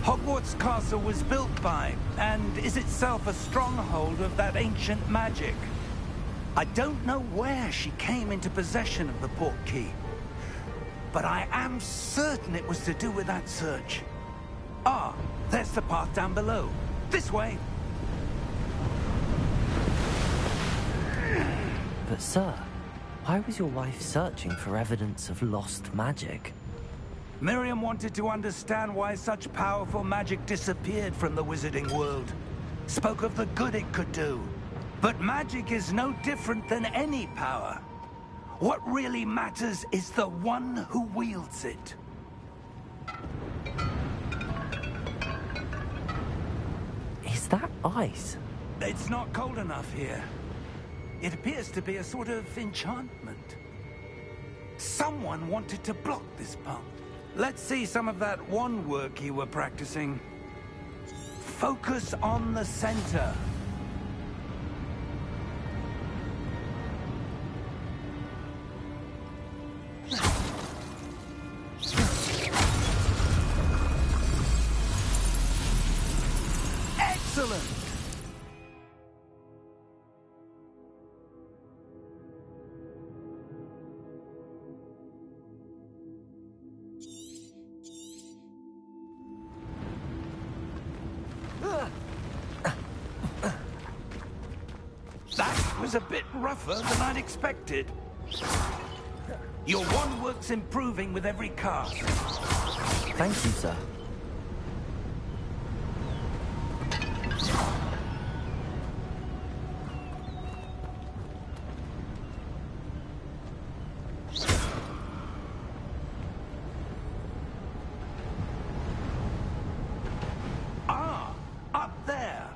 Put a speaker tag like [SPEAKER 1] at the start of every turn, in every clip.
[SPEAKER 1] Hogwarts Castle was built by, and is itself a stronghold of that ancient magic. I don't know where she came into possession of the portkey, but I am certain it was to do with that search. Ah, there's the path down below. This way.
[SPEAKER 2] But sir, why was your wife searching for evidence of lost magic?
[SPEAKER 1] Miriam wanted to understand why such powerful magic disappeared from the wizarding world. Spoke of the good it could do. But magic is no different than any power. What really matters is the one who wields it.
[SPEAKER 2] Is that ice?
[SPEAKER 1] It's not cold enough here. It appears to be a sort of enchantment. Someone wanted to block this path. Let's see some of that wand work you were practicing. Focus on the center. Excellent! That was a bit rougher than I'd expected. Your wand work's improving with every cast.
[SPEAKER 2] Thank you, sir.
[SPEAKER 1] Ah, up there.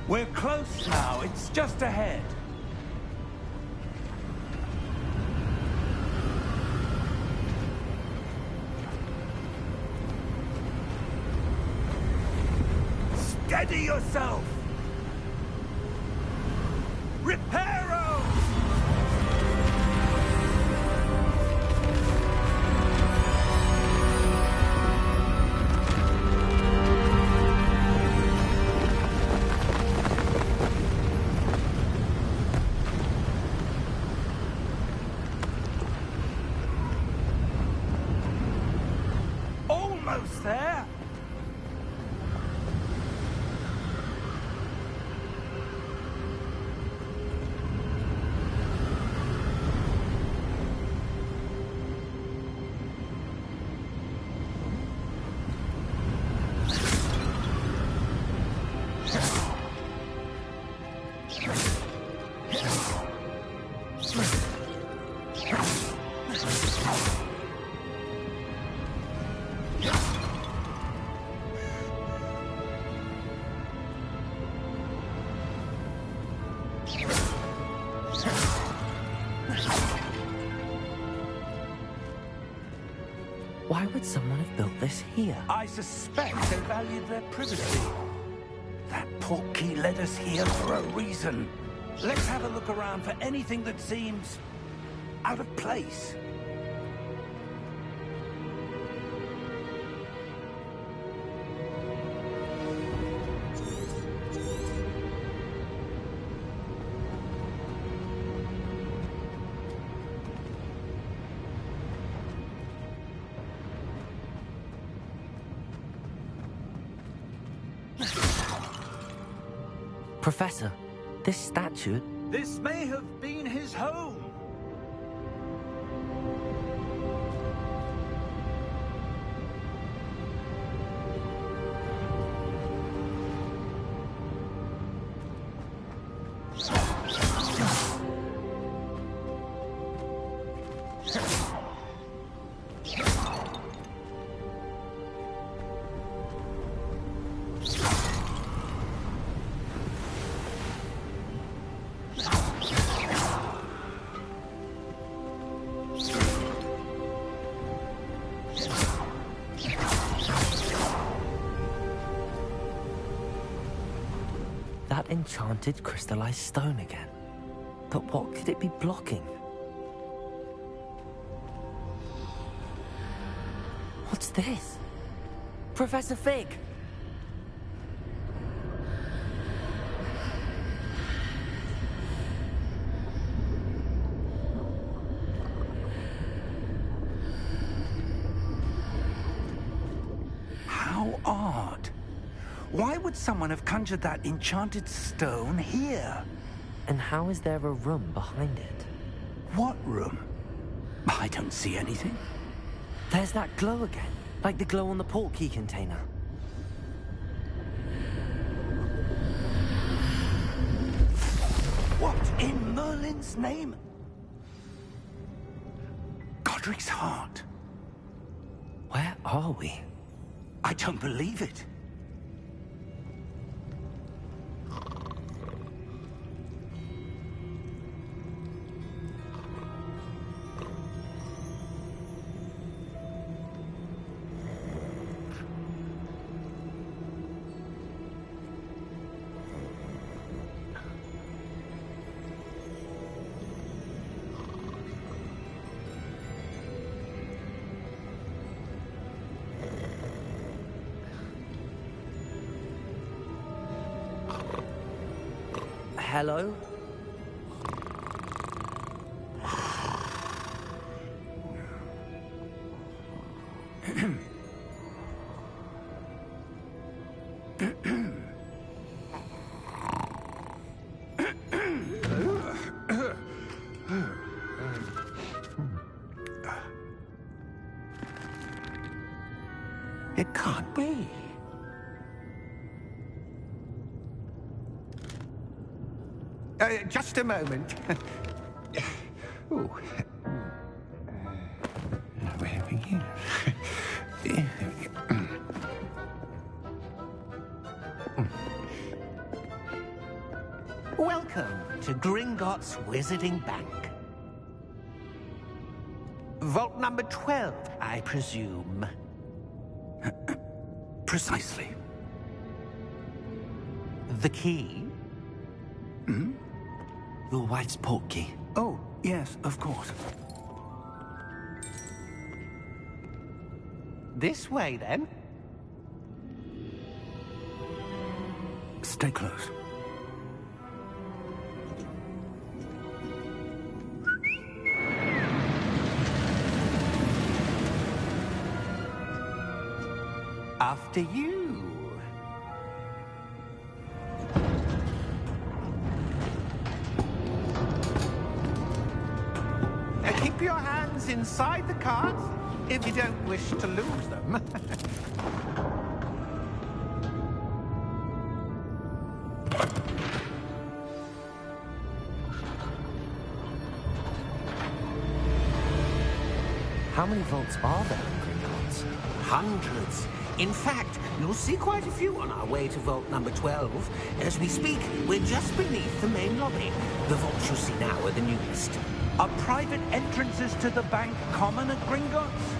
[SPEAKER 1] We're close now. It's just ahead. Steady yourself! Reparo! Almost there!
[SPEAKER 2] Why would someone have built this here?
[SPEAKER 1] I suspect they valued their privacy. That portkey led us here for a reason. Let's have a look around for anything that seems out of place.
[SPEAKER 2] Professor, this statue...
[SPEAKER 1] This may have been his home.
[SPEAKER 2] enchanted crystallized stone again. But what could it be blocking? What's this? Professor Fig!
[SPEAKER 1] How odd. Why would someone have conjured that enchanted stone here?
[SPEAKER 2] And how is there a room behind it?
[SPEAKER 1] What room? I don't see anything.
[SPEAKER 2] There's that glow again, like the glow on the portkey container.
[SPEAKER 1] What in Merlin's name? Godric's heart.
[SPEAKER 2] Where are we?
[SPEAKER 1] I don't believe it.
[SPEAKER 2] Hello?
[SPEAKER 1] It can't be. Just a moment. Ooh. Where we begin?
[SPEAKER 3] Welcome to Gringotts Wizarding Bank. Vault number 12, I presume.
[SPEAKER 1] Precisely.
[SPEAKER 3] The key?
[SPEAKER 1] Hmm?
[SPEAKER 2] Your wife's portkey.
[SPEAKER 1] Oh, yes, of course.
[SPEAKER 3] This way, then.
[SPEAKER 1] Stay close.
[SPEAKER 3] After you. Keep your hands inside the cards if you don't wish to lose them.
[SPEAKER 2] How many vaults are there in Gringotts?
[SPEAKER 3] Hundreds. In fact, you'll see quite a few on our way to vault number 12. As we speak, we're just beneath the main lobby. The vaults you see now are the newest.
[SPEAKER 1] Are private entrances to the bank common at Gringotts?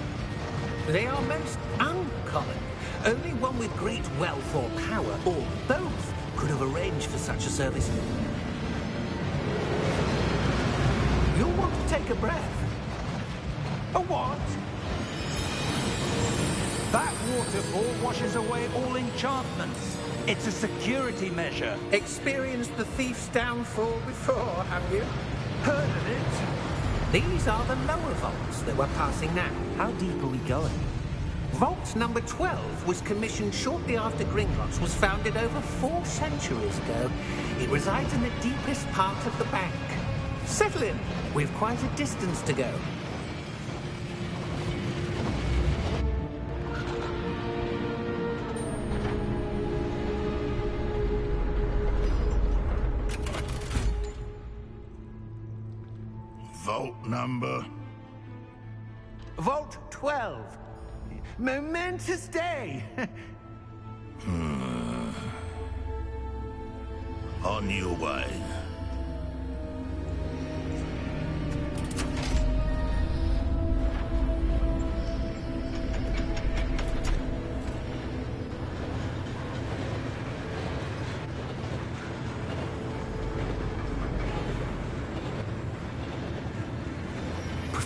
[SPEAKER 3] They are most uncommon. Only one with great wealth or power, or both, could have arranged for such a service. You'll want to take a breath.
[SPEAKER 1] A what? That waterfall washes away all enchantments. It's a security measure.
[SPEAKER 3] Experienced the thief's downfall before, have you?
[SPEAKER 1] Heard of it?
[SPEAKER 3] These are the lower vaults that we're passing now.
[SPEAKER 2] How deep are we going?
[SPEAKER 3] Vault number 12 was commissioned shortly after Gringotts was founded over 4 centuries ago. It resides in the deepest part of the bank. Settle in. We've quite a distance to go.
[SPEAKER 4] Vault number?
[SPEAKER 3] Vault 12. Momentous day.
[SPEAKER 4] On your way.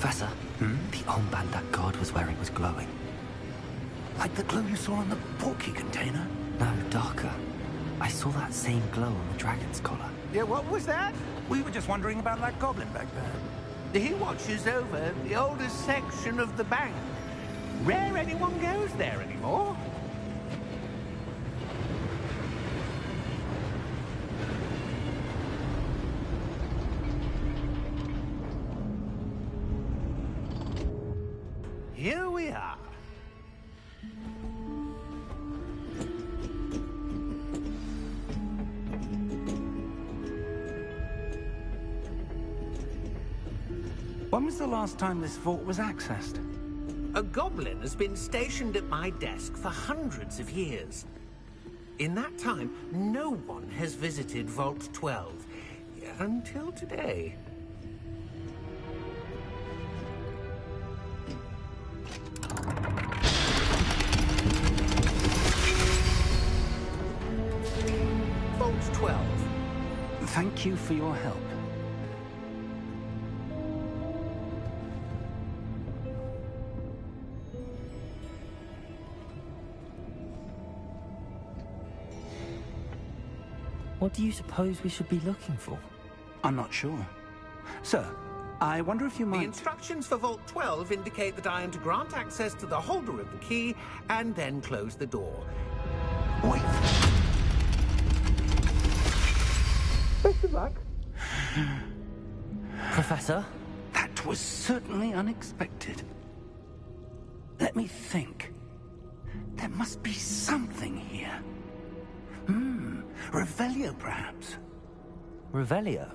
[SPEAKER 2] Professor, the armband that guard was wearing was glowing.
[SPEAKER 1] Like the glow you saw on the portkey container?
[SPEAKER 2] No, darker. I saw that same glow on the dragon's collar.
[SPEAKER 3] Yeah, what was that?
[SPEAKER 1] We were just wondering about that goblin back there.
[SPEAKER 3] He watches over the oldest section of the bank. Rare anyone goes there anymore. Here we are.
[SPEAKER 1] When was the last time this vault was accessed?
[SPEAKER 3] A goblin has been stationed at my desk for hundreds of years. In that time, no one has visited Vault 12. Until today. Vault 12.
[SPEAKER 1] Thank you for your help.
[SPEAKER 2] What do you suppose we should be looking for?
[SPEAKER 1] I'm not sure. Sir, I wonder if you
[SPEAKER 3] The
[SPEAKER 1] might...
[SPEAKER 3] instructions for Vault 12 indicate that I am to grant access to the holder of the key and then close the door.
[SPEAKER 1] Wait!
[SPEAKER 3] Best of luck.
[SPEAKER 2] Professor?
[SPEAKER 1] That was certainly unexpected. Let me think. There must be something here. Revelio, perhaps?
[SPEAKER 2] Revelio?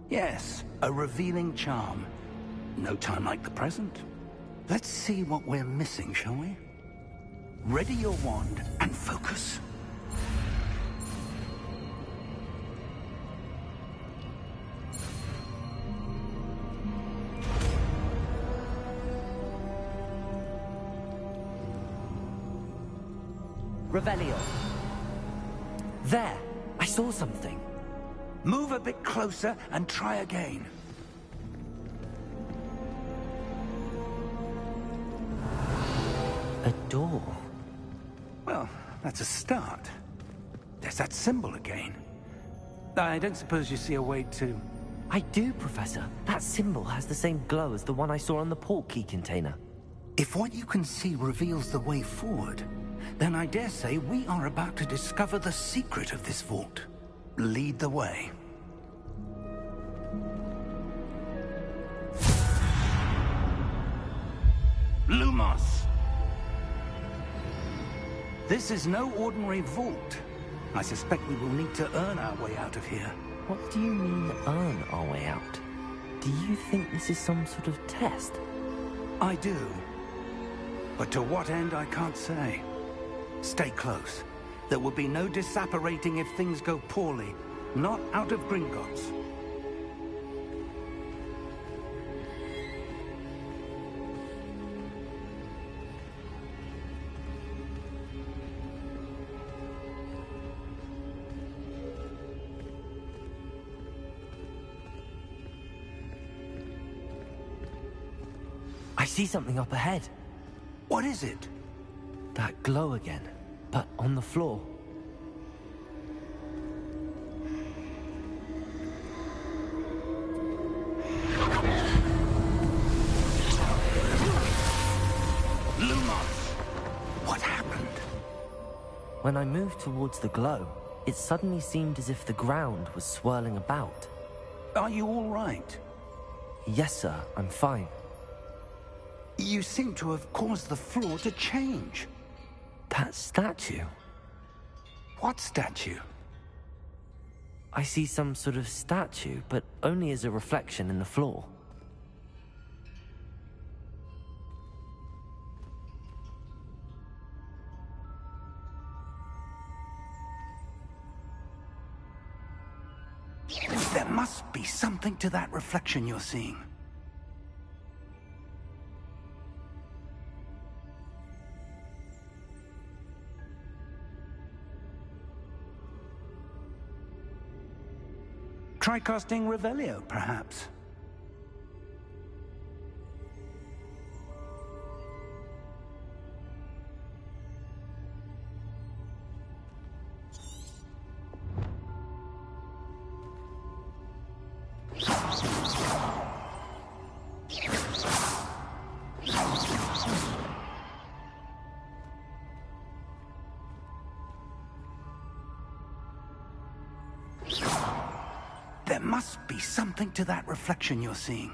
[SPEAKER 1] Yes, a revealing charm. No time like the present. Let's see what we're missing, shall we? Ready your wand and focus.
[SPEAKER 2] Revelio. There! I saw something.
[SPEAKER 1] Move a bit closer and try again.
[SPEAKER 2] A door.
[SPEAKER 1] Well, that's a start. There's that symbol again. I don't suppose you see a way to...
[SPEAKER 2] I do, Professor. That symbol has the same glow as the one I saw on the portkey container.
[SPEAKER 1] If what you can see reveals the way forward, then I dare say we are about to discover the secret of this vault. Lead the way. Lumos! This is no ordinary vault. I suspect we will need to earn our way out of here.
[SPEAKER 2] What do you mean, earn our way out? Do you think this is some sort of test?
[SPEAKER 1] I do. But to what end, I can't say. Stay close. There will be no disapparating if things go poorly. Not out of Gringotts.
[SPEAKER 2] I see something up ahead.
[SPEAKER 1] What is it?
[SPEAKER 2] That glow again, but on the floor.
[SPEAKER 1] Lumos! What happened?
[SPEAKER 2] When I moved towards the glow, it suddenly seemed as if the ground was swirling about.
[SPEAKER 1] Are you all right?
[SPEAKER 2] Yes, sir, I'm fine.
[SPEAKER 1] You seem to have caused the floor to change.
[SPEAKER 2] That statue?
[SPEAKER 1] What statue?
[SPEAKER 2] I see some sort of statue, but only as a reflection in the floor.
[SPEAKER 1] There must be something to that reflection you're seeing. Try casting Revelio, perhaps. must be something to that reflection you're seeing.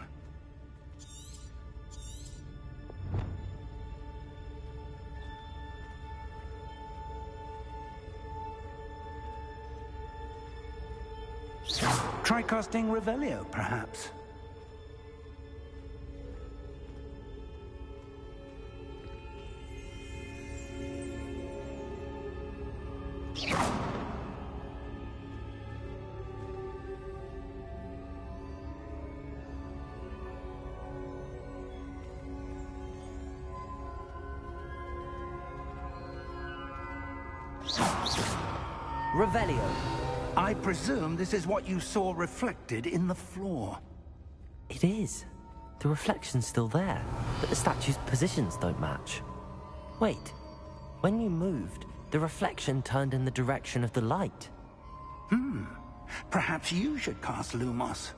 [SPEAKER 1] Try casting Revelio, perhaps.
[SPEAKER 2] Revelio.
[SPEAKER 1] I presume this is what you saw reflected in the floor.
[SPEAKER 2] It is. The reflection's still there, but the statue's positions don't match. Wait. When you moved, the reflection turned in the direction of the light.
[SPEAKER 1] Perhaps you should cast Lumos.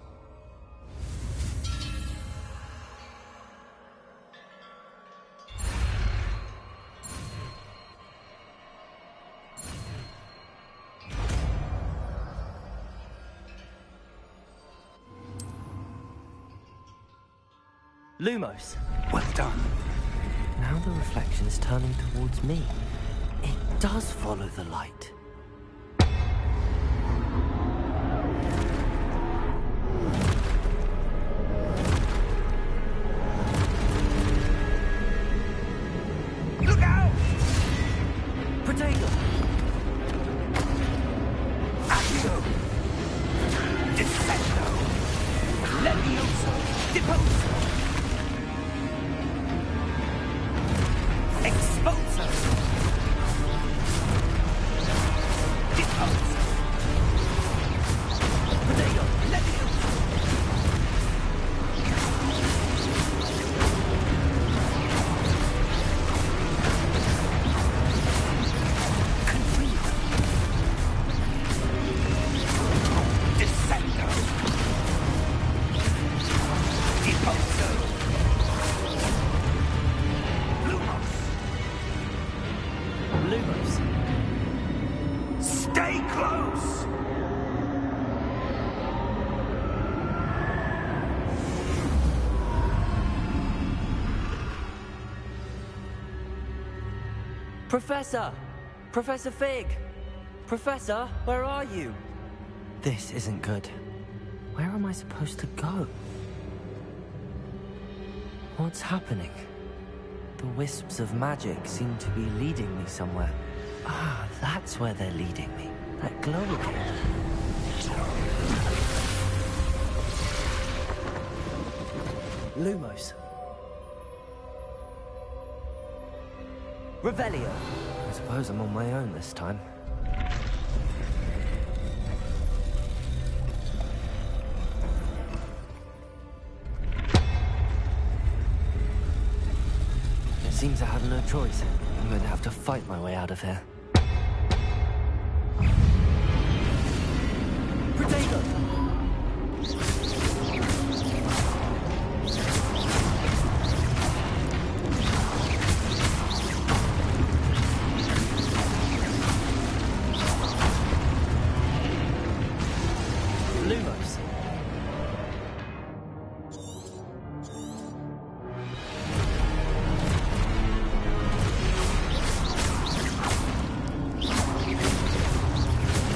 [SPEAKER 2] Lumos.
[SPEAKER 1] Well done.
[SPEAKER 2] Now the reflection is turning towards me. It does follow the light.
[SPEAKER 1] Look out!
[SPEAKER 2] Protego!
[SPEAKER 1] Accio! Descendo! Levioso! Deposo! Exposo! Deposo! Protego! Levioso! Confino! Descendo! Deposo! Lumos!
[SPEAKER 2] Lumos.
[SPEAKER 1] Stay close!
[SPEAKER 2] Professor! Professor Fig! Professor, where are you? This isn't good. Where am I supposed to go? What's happening? The wisps of magic seem to be leading me somewhere. Ah, that's where they're leading me. That glow again. Lumos. Revelio. I suppose I'm on my own this time. It seems I have no choice. I'm going to have to fight my way out of here. Protego! Lumos.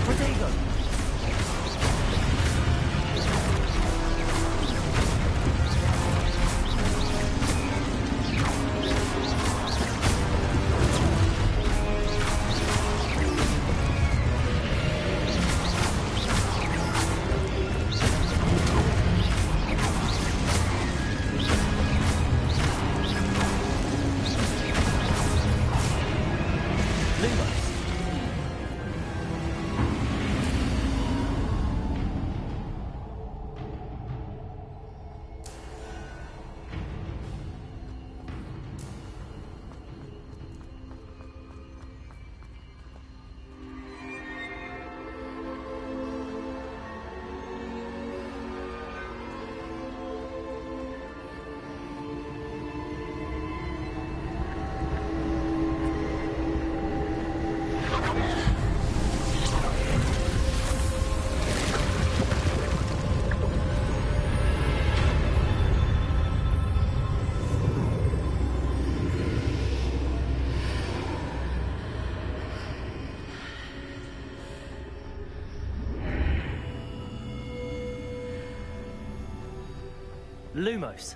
[SPEAKER 2] Protego! Lumos. Lumos.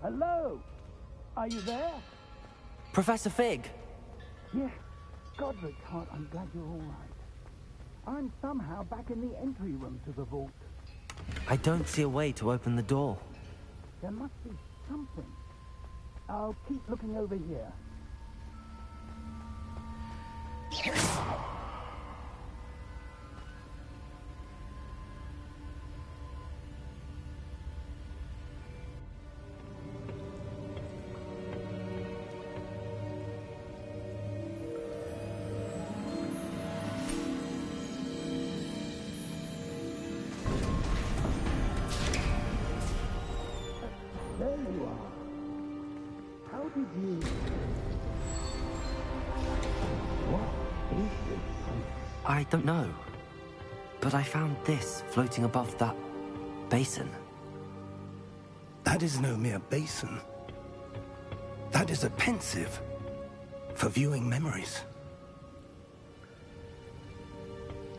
[SPEAKER 1] Hello? Are you there?
[SPEAKER 2] Professor Fig!
[SPEAKER 1] Yes. Godric's heart, I'm glad you're all right. I'm somehow back in the entry room to the vault.
[SPEAKER 2] I don't see a way to open the door.
[SPEAKER 1] There must be something. I'll keep looking over here. There you are. How did you... What is this place?
[SPEAKER 2] I don't know. But I found this floating above that basin.
[SPEAKER 1] That is no mere basin. That is a pensive for viewing memories.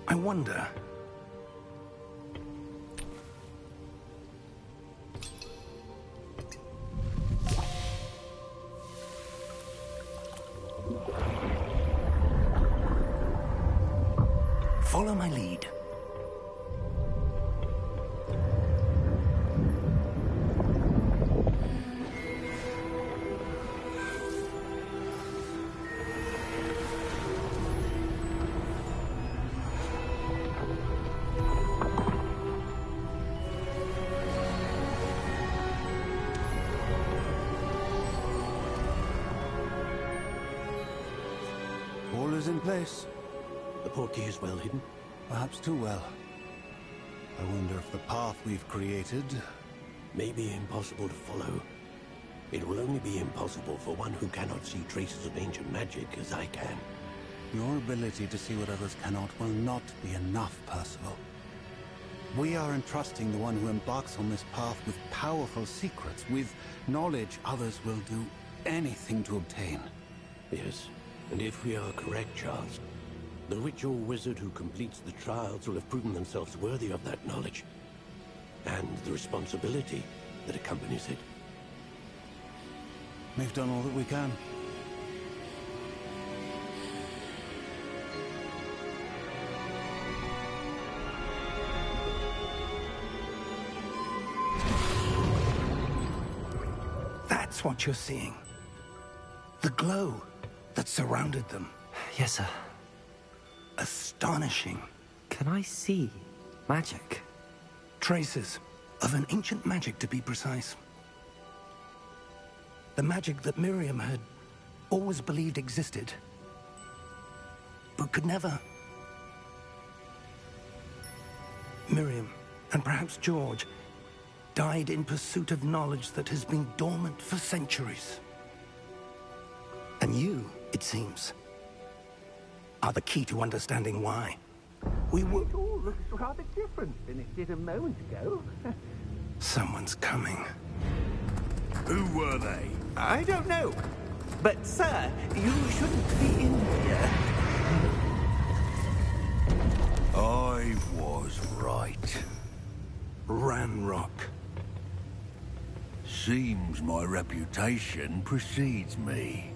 [SPEAKER 1] I wonder... Follow my lead.
[SPEAKER 5] All is in place.
[SPEAKER 6] The portkey is well hidden.
[SPEAKER 5] Perhaps too well. I wonder if the path we've created...
[SPEAKER 6] May be impossible to follow. It will only be impossible for one who cannot see traces of ancient magic as I can.
[SPEAKER 5] Your ability to see what others cannot will not be enough, Percival. We are entrusting the one who embarks on this path with powerful secrets, with knowledge others will do anything to obtain.
[SPEAKER 6] Yes, and if we are correct, Charles, the witch or wizard who completes the trials will have proven themselves worthy of that knowledge, and the responsibility that accompanies it.
[SPEAKER 5] We've done all that we can.
[SPEAKER 1] That's what you're seeing. The glow that surrounded them.
[SPEAKER 2] Yes, sir.
[SPEAKER 1] Astonishing.
[SPEAKER 2] Can I see magic?
[SPEAKER 1] Traces of an ancient magic, to be precise. The magic that Miriam had always believed existed, but could never. Miriam, and perhaps George, died in pursuit of knowledge that has been dormant for centuries. And you, it seems, are the key to understanding why. We were...
[SPEAKER 3] It all looks rather different than it did a moment ago.
[SPEAKER 1] Someone's coming.
[SPEAKER 4] Who were they?
[SPEAKER 3] I don't know. But, sir, you shouldn't be in here.
[SPEAKER 4] I was right.
[SPEAKER 1] Ranrock.
[SPEAKER 4] Seems my reputation precedes me.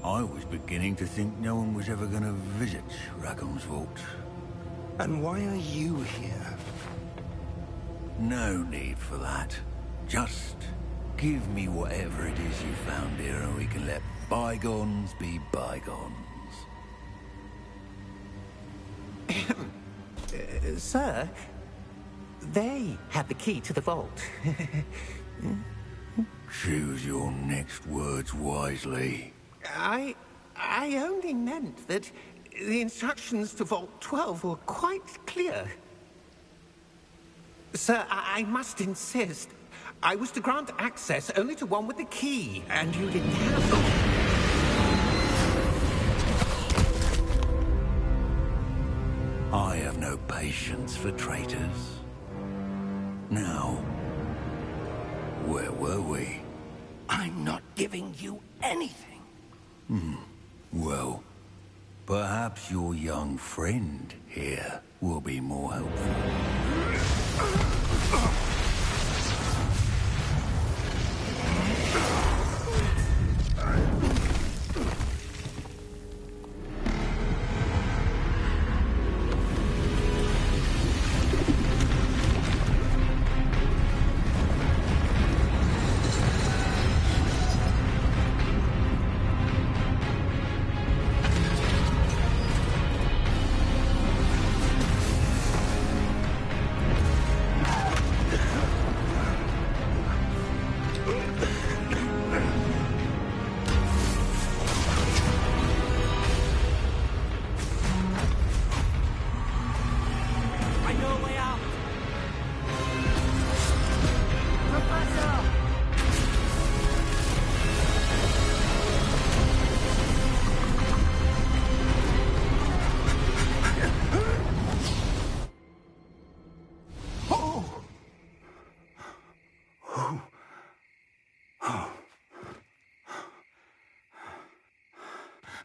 [SPEAKER 4] I was beginning to think no one was ever going to visit Rackham's vault.
[SPEAKER 1] And why are you here?
[SPEAKER 4] No need for that. Just give me whatever it is you found here and we can let bygones be bygones.
[SPEAKER 3] Sir, they had the key to the vault.
[SPEAKER 4] Choose your next words wisely.
[SPEAKER 3] I only meant that the instructions to Vault 12 were quite clear. Sir, I must insist. I was to grant access only to one with the key, and you didn't have them.
[SPEAKER 4] I have no patience for traitors. Now, where were we?
[SPEAKER 1] I'm not giving you anything.
[SPEAKER 4] Well, perhaps your young friend here will be more helpful.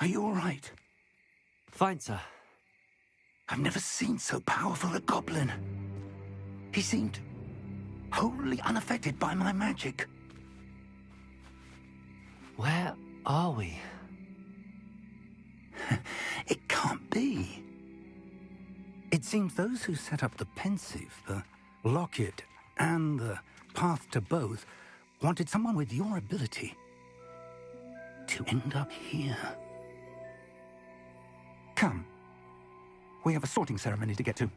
[SPEAKER 1] Are you all right?
[SPEAKER 2] Fine, sir.
[SPEAKER 1] I've never seen so powerful a goblin. He seemed wholly unaffected by my magic.
[SPEAKER 2] Where are we?
[SPEAKER 1] It can't be. It seems those who set up the pensive, the locket, and the path to both wanted someone with your ability to end up here. Come. We have a sorting ceremony to get to.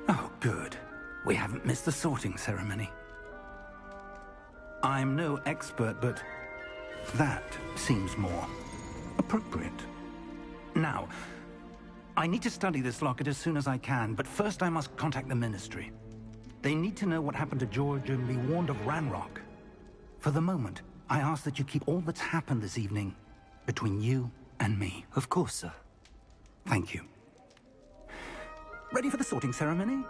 [SPEAKER 1] Oh, good. We haven't missed the sorting ceremony. I'm no expert, but that seems more appropriate. Now, I need to study this locket as soon as I can, but first I must contact the Ministry. They need to know what happened to George and be warned of Ranrock. For the moment, I ask that you keep all that's happened this evening between you and me.
[SPEAKER 2] Of course, sir.
[SPEAKER 1] Thank you. Ready for the sorting ceremony?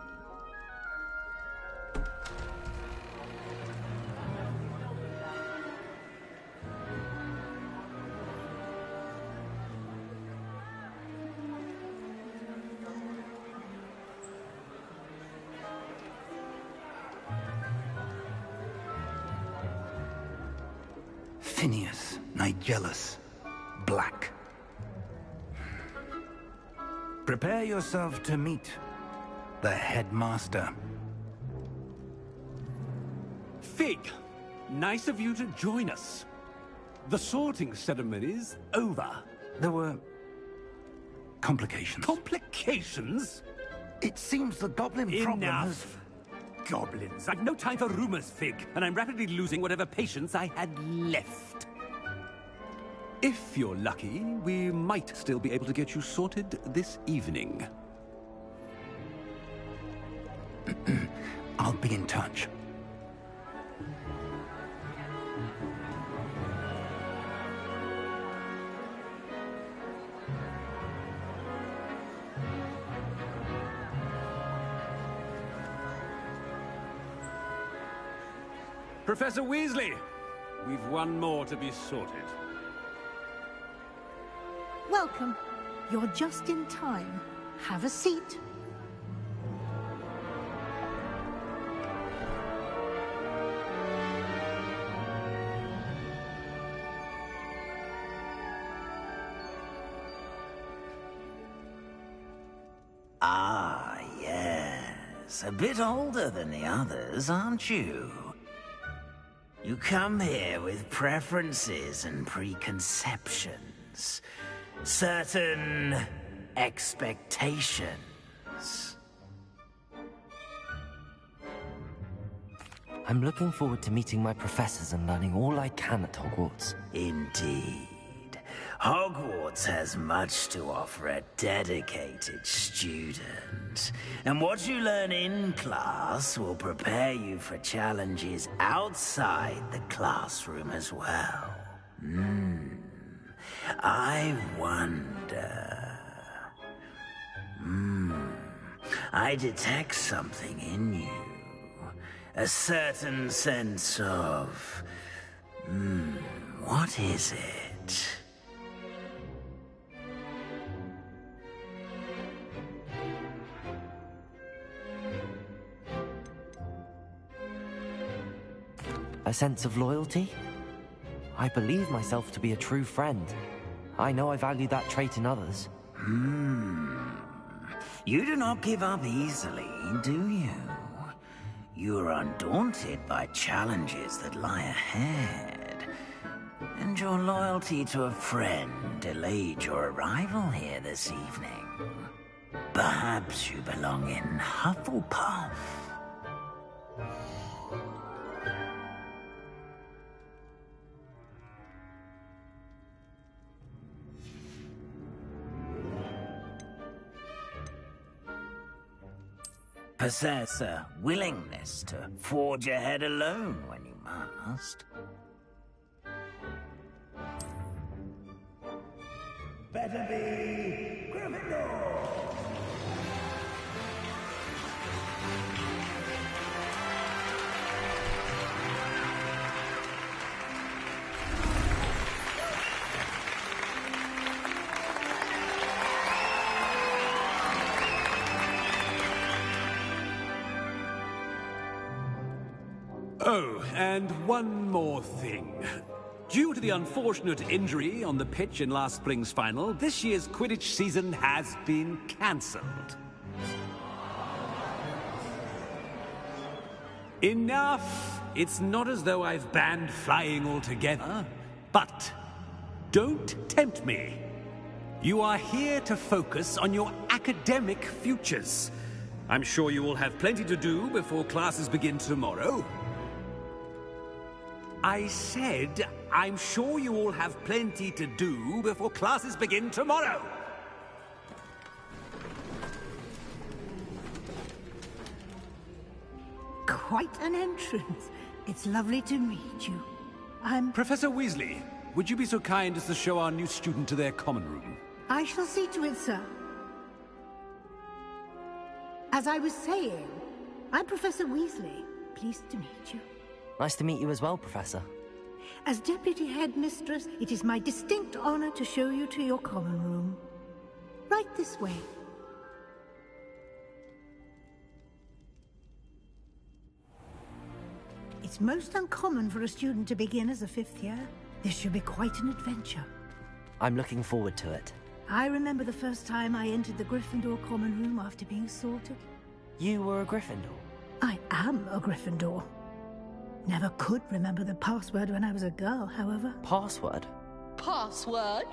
[SPEAKER 1] Phineas, Nigellus, Black. Prepare yourself to meet the headmaster.
[SPEAKER 7] Fig, nice of you to join us. The sorting ceremony's over.
[SPEAKER 1] There were complications.
[SPEAKER 7] Complications?
[SPEAKER 1] It seems the goblin problem has...
[SPEAKER 7] Enough! Goblins. I've no time for rumors, Fig, and I'm rapidly losing whatever patience I had left. If you're lucky, we might still be able to get you sorted this evening.
[SPEAKER 1] I'll be in touch.
[SPEAKER 7] Professor Weasley, we've one more to be sorted.
[SPEAKER 8] Welcome. You're just in time. Have a seat.
[SPEAKER 9] Ah, yes. A bit older than the others, aren't you? You come here with preferences and preconceptions. Certain expectations.
[SPEAKER 2] I'm looking forward to meeting my professors and learning all I can at Hogwarts.
[SPEAKER 9] Indeed. Hogwarts has much to offer a dedicated student. And what you learn in class will prepare you for challenges outside the classroom as well. I wonder... I detect something in you. A certain sense of... what is it?
[SPEAKER 2] A sense of loyalty? I believe myself to be a true friend. I know I value that trait in others.
[SPEAKER 9] You do not give up easily, do you? You are undaunted by challenges that lie ahead. And your loyalty to a friend delayed your arrival here this evening. Perhaps you belong in Hufflepuff. Possess a willingness to forge ahead alone when you must. Better be Gryffindor!
[SPEAKER 7] Oh, and one more thing. Due to the unfortunate injury on the pitch in last spring's final, this year's Quidditch season has been cancelled. Enough! It's not as though I've banned flying altogether, but don't tempt me. You are here to focus on your academic futures. I'm sure you will have plenty to do before classes begin tomorrow. I said, I'm sure you all have plenty to do before classes begin tomorrow.
[SPEAKER 8] Quite an entrance. It's lovely to meet you.
[SPEAKER 7] Professor Weasley, would you be so kind as to show our new student to their common room?
[SPEAKER 8] I shall see to it, sir. As I was saying, I'm Professor Weasley. Pleased to meet you.
[SPEAKER 2] Nice to meet you as well, Professor.
[SPEAKER 8] As Deputy Headmistress, it is my distinct honor to show you to your common room. Right this way. It's most uncommon for a student to begin as a fifth year. This should be quite an adventure.
[SPEAKER 2] I'm looking forward to it.
[SPEAKER 8] I remember the first time I entered the Gryffindor common room after being sorted.
[SPEAKER 2] You were a Gryffindor?
[SPEAKER 8] I am a Gryffindor. Never could remember the password when I was a girl, however.
[SPEAKER 2] Password?
[SPEAKER 10] Password?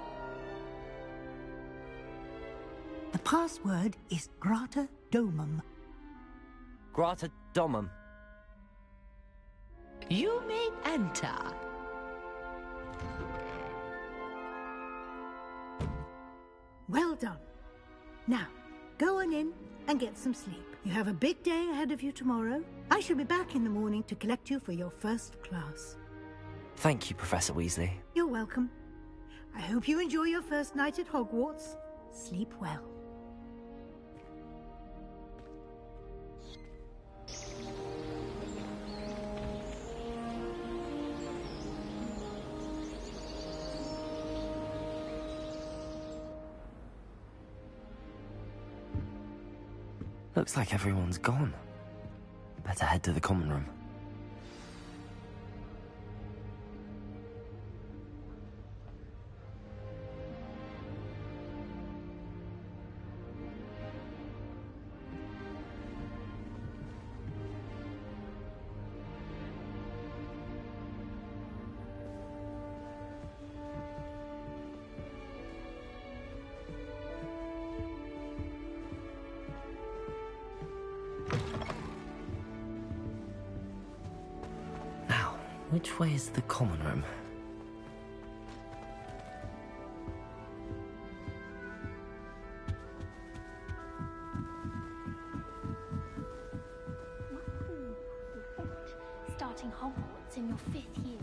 [SPEAKER 8] The password is Grata Domum.
[SPEAKER 2] Grata Domum.
[SPEAKER 10] You may enter.
[SPEAKER 8] Well done. Now, go on in and get some sleep. You have a big day ahead of you tomorrow. I shall be back in the morning to collect you for your first class.
[SPEAKER 2] Thank you, Professor Weasley.
[SPEAKER 8] You're welcome. I hope you enjoy your first night at Hogwarts. Sleep well.
[SPEAKER 2] Looks like everyone's gone. Better head to the common room. Which way is the common room?
[SPEAKER 11] Starting Hogwarts in your 5th year.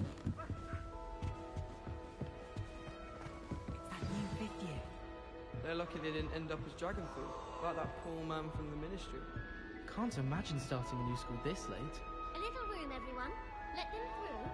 [SPEAKER 12] It's that new 5th year.
[SPEAKER 13] They're lucky they didn't end up as dragon food, like that poor man from the ministry.
[SPEAKER 12] Can't imagine starting a new school this late.
[SPEAKER 11] A little room, everyone. Let them through.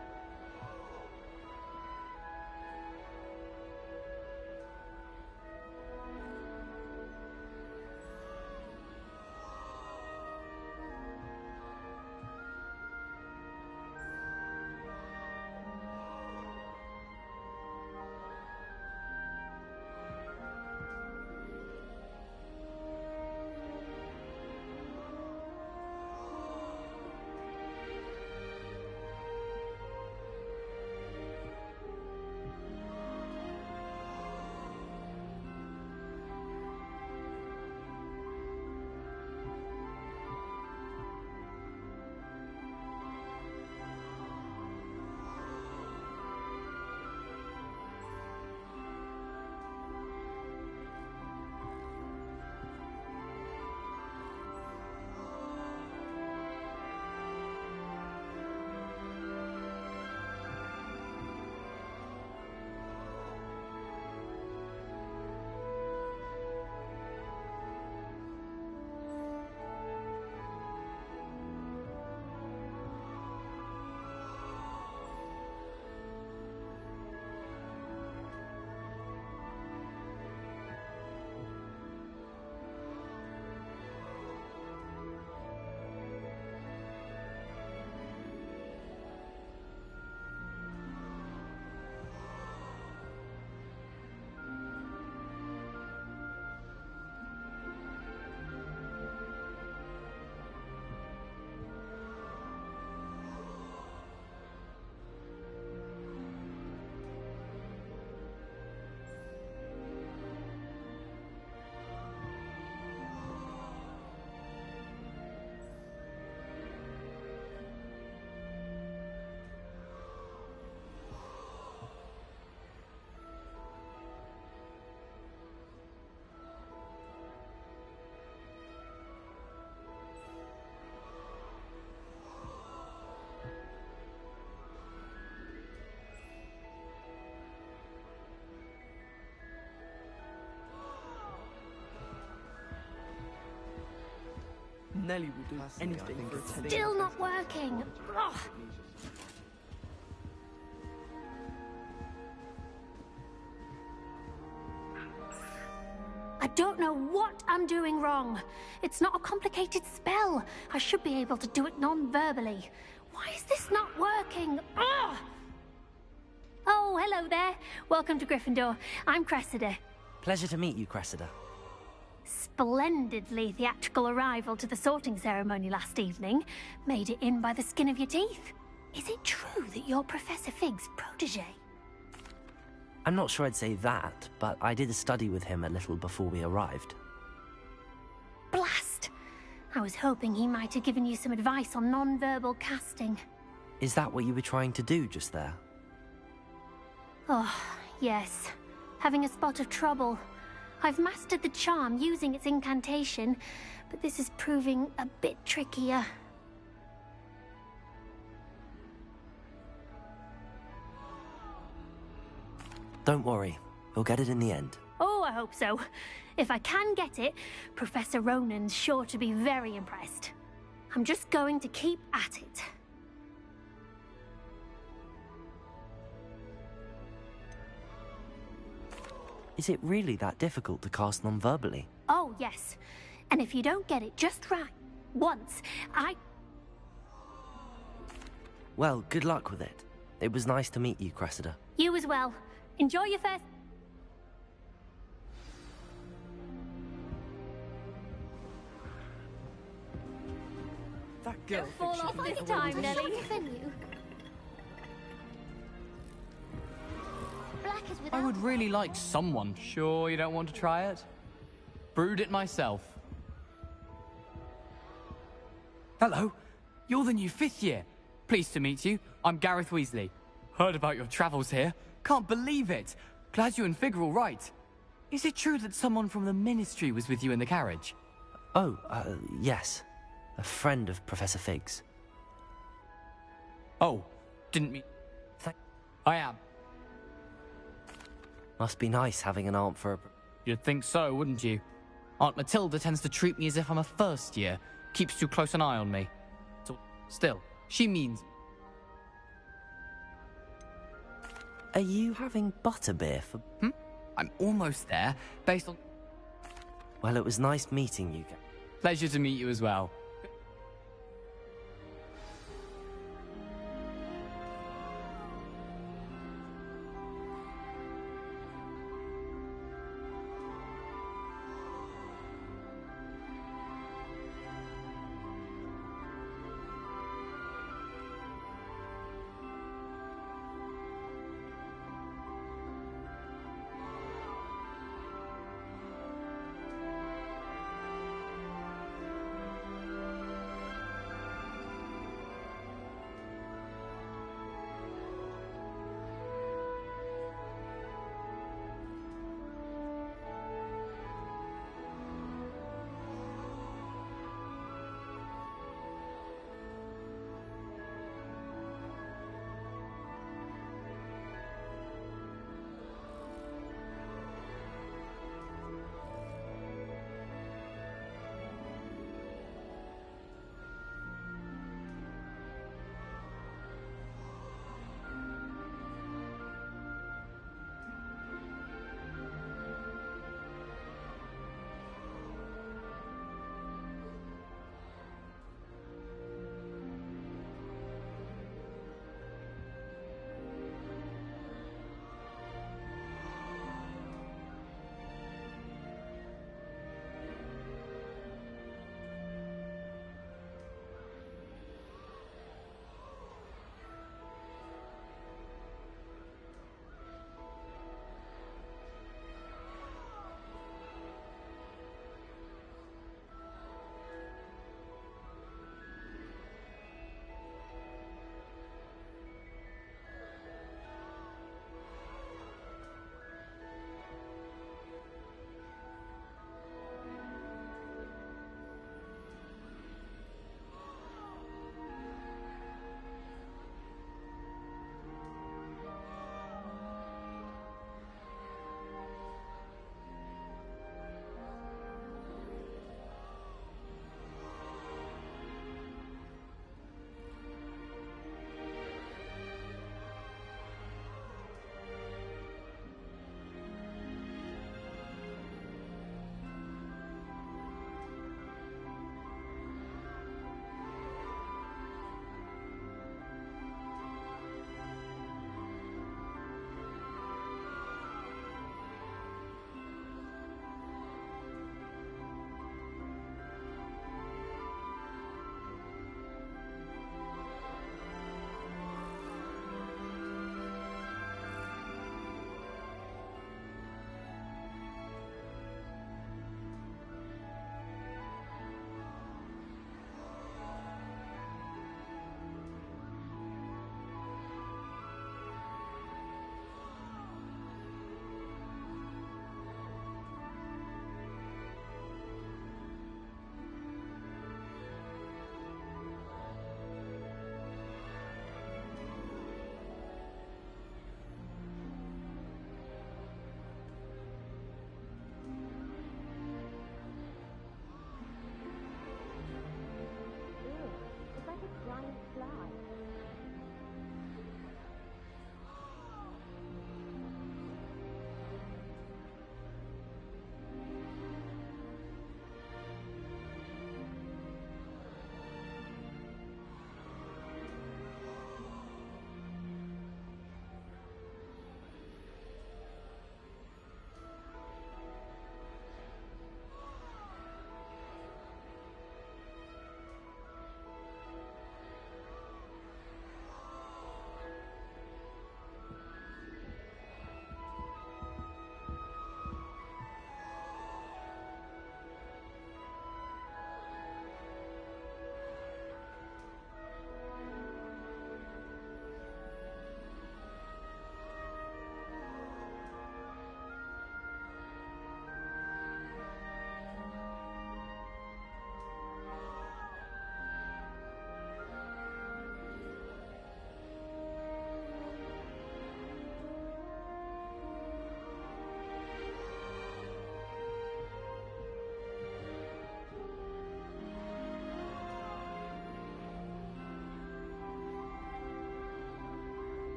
[SPEAKER 13] Nelly will do anything for telling.
[SPEAKER 11] Still not working. Ugh. I don't know what I'm doing wrong. It's not a complicated spell. I should be able to do it non-verbally. Why is this not working? Ugh! Oh, hello there. Welcome to Gryffindor. I'm Cressida.
[SPEAKER 2] Pleasure to meet you, Cressida.
[SPEAKER 11] Splendidly theatrical arrival to the sorting ceremony last evening. Made it in by the skin of your teeth. Is it true that you're Professor Fig's protege?
[SPEAKER 2] I'm not sure I'd say that, but I did a study with him a little before we arrived.
[SPEAKER 11] Blast! I was hoping he might have given you some advice on non-verbal casting.
[SPEAKER 2] Is that what you were trying to do just there?
[SPEAKER 11] Oh, yes. Having a spot of trouble. I've mastered the charm using its incantation, but this is proving a bit trickier.
[SPEAKER 2] Don't worry, you'll get it in the end.
[SPEAKER 11] Oh, I hope so. If I can get it, Professor Ronan's sure to be very impressed. I'm just going to keep at it.
[SPEAKER 2] Is it really that difficult to cast non-verbally?
[SPEAKER 11] Oh, yes. And if you don't get it just right once,
[SPEAKER 2] Well, good luck with it. It was nice to meet you, Cressida.
[SPEAKER 11] You as well. Enjoy your first...
[SPEAKER 12] That girl
[SPEAKER 11] Don't fall off this time, Nelly.
[SPEAKER 14] I would really like someone. Sure you don't want to try it? Brewed it myself. Hello, you're the new 5th year. Pleased to meet you. I'm Gareth Weasley. Heard about your travels here. Can't believe it. Glad you and Fig are all right. Is it true that someone from the Ministry was with you in the carriage?
[SPEAKER 2] Oh, yes. A friend of Professor Fig's.
[SPEAKER 14] Oh, didn't mean... I am.
[SPEAKER 2] Must be nice having an aunt for a...
[SPEAKER 14] You'd think so, wouldn't you? Aunt Matilda tends to treat me as if I'm a first year. Keeps too close an eye on me. So, still, she means...
[SPEAKER 2] Are you having butterbeer for...
[SPEAKER 14] I'm almost there, based on...
[SPEAKER 2] Well, it was nice meeting you.
[SPEAKER 14] Pleasure to meet you as well.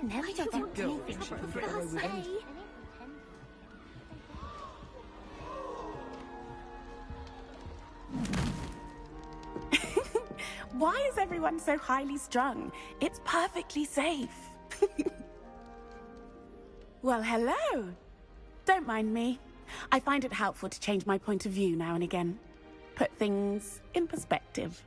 [SPEAKER 11] Never
[SPEAKER 13] That girl thinks she can get away with anything.
[SPEAKER 15] Why is everyone so highly strung? It's perfectly safe. Well, hello. Don't mind me. I find it helpful to change my point of view now and again. Put things in perspective.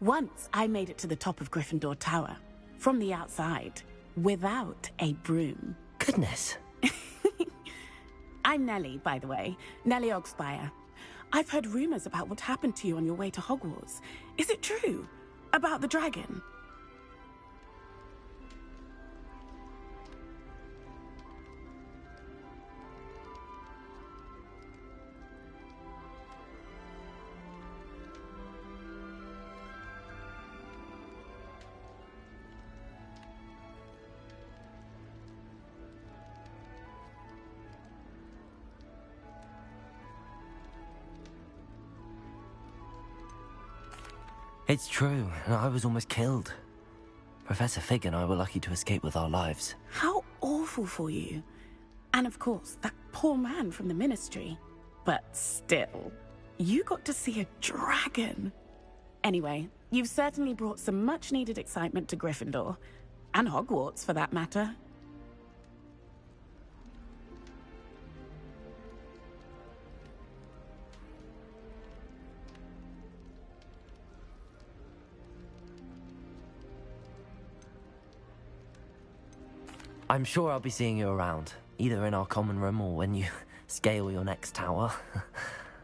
[SPEAKER 15] Once I made it to the top of Gryffindor Tower, from the outside, without a broom.
[SPEAKER 2] Goodness.
[SPEAKER 15] I'm Nellie, by the way. Nellie Ogspire. I've heard rumors about what happened to you on your way to Hogwarts. Is it true? About the dragon?
[SPEAKER 2] It's true, and I was almost killed. Professor Fig and I were lucky to escape with our lives.
[SPEAKER 15] How awful for you. And of course, that poor man from the Ministry. But still, you got to see a dragon. Anyway, you've certainly brought some much-needed excitement to Gryffindor. And Hogwarts, for that matter.
[SPEAKER 2] I'm sure I'll be seeing you around, either in our common room or when you scale your next tower.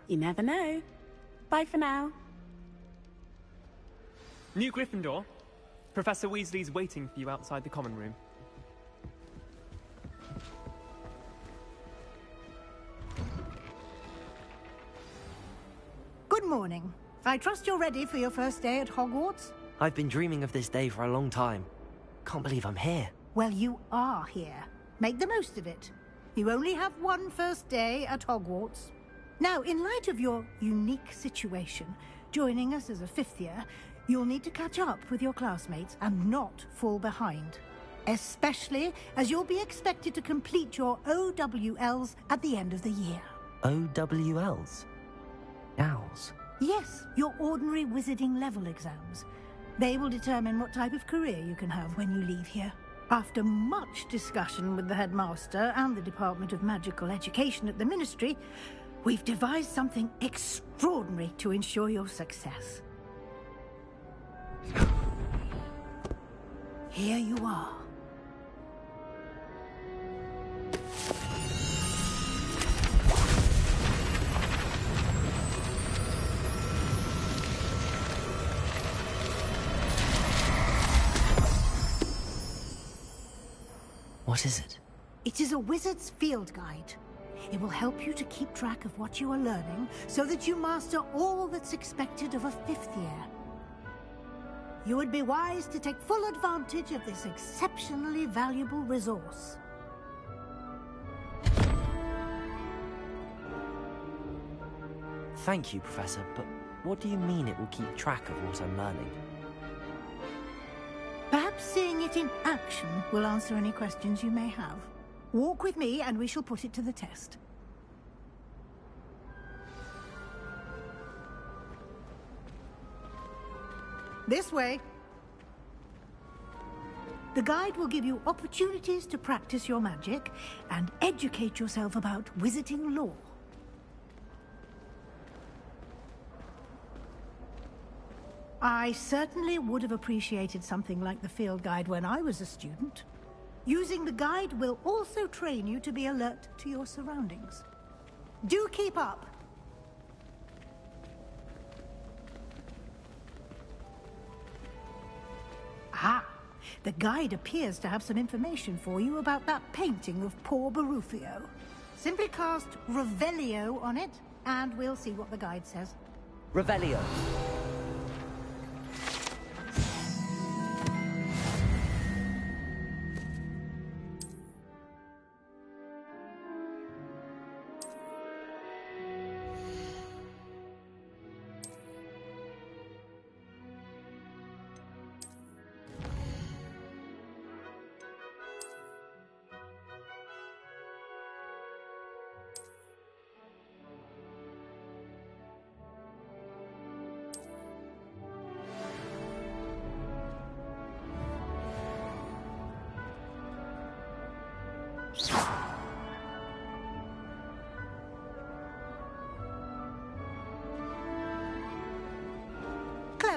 [SPEAKER 15] You never know. Bye for now.
[SPEAKER 16] New Gryffindor. Professor Weasley's waiting for you outside the common room.
[SPEAKER 8] Good morning. I trust you're ready for your first day at Hogwarts?
[SPEAKER 2] I've been dreaming of this day for a long time. Can't believe I'm here.
[SPEAKER 8] Well, you are here. Make the most of it. You only have one first day at Hogwarts. Now, in light of your unique situation, joining us as a fifth year, you'll need to catch up with your classmates and not fall behind. Especially as you'll be expected to complete your OWLs at the end of the year.
[SPEAKER 2] OWLs? Owls?
[SPEAKER 8] Yes, your ordinary wizarding level exams. They will determine what type of career you can have when you leave here. After much discussion with the headmaster and the Department of Magical Education at the Ministry, we've devised something extraordinary to ensure your success. Here you are.
[SPEAKER 2] What is it?
[SPEAKER 8] It is a wizard's field guide. It will help you to keep track of what you are learning so that you master all that's expected of a fifth year. You would be wise to take full advantage of this exceptionally valuable resource.
[SPEAKER 2] Thank you, Professor, but what do you mean it will keep track of what I'm learning?
[SPEAKER 8] Perhaps seeing it in action will answer any questions you may have. Walk with me and we shall put it to the test. This way. The guide will give you opportunities to practice your magic and educate yourself about wizarding lore. I certainly would have appreciated something like the field guide when I was a student. Using the guide will also train you to be alert to your surroundings. Do keep up! Ah, the guide appears to have some information for you about that painting of poor Barufio. Simply cast Revelio on it, and we'll see what the guide says.
[SPEAKER 2] Revelio.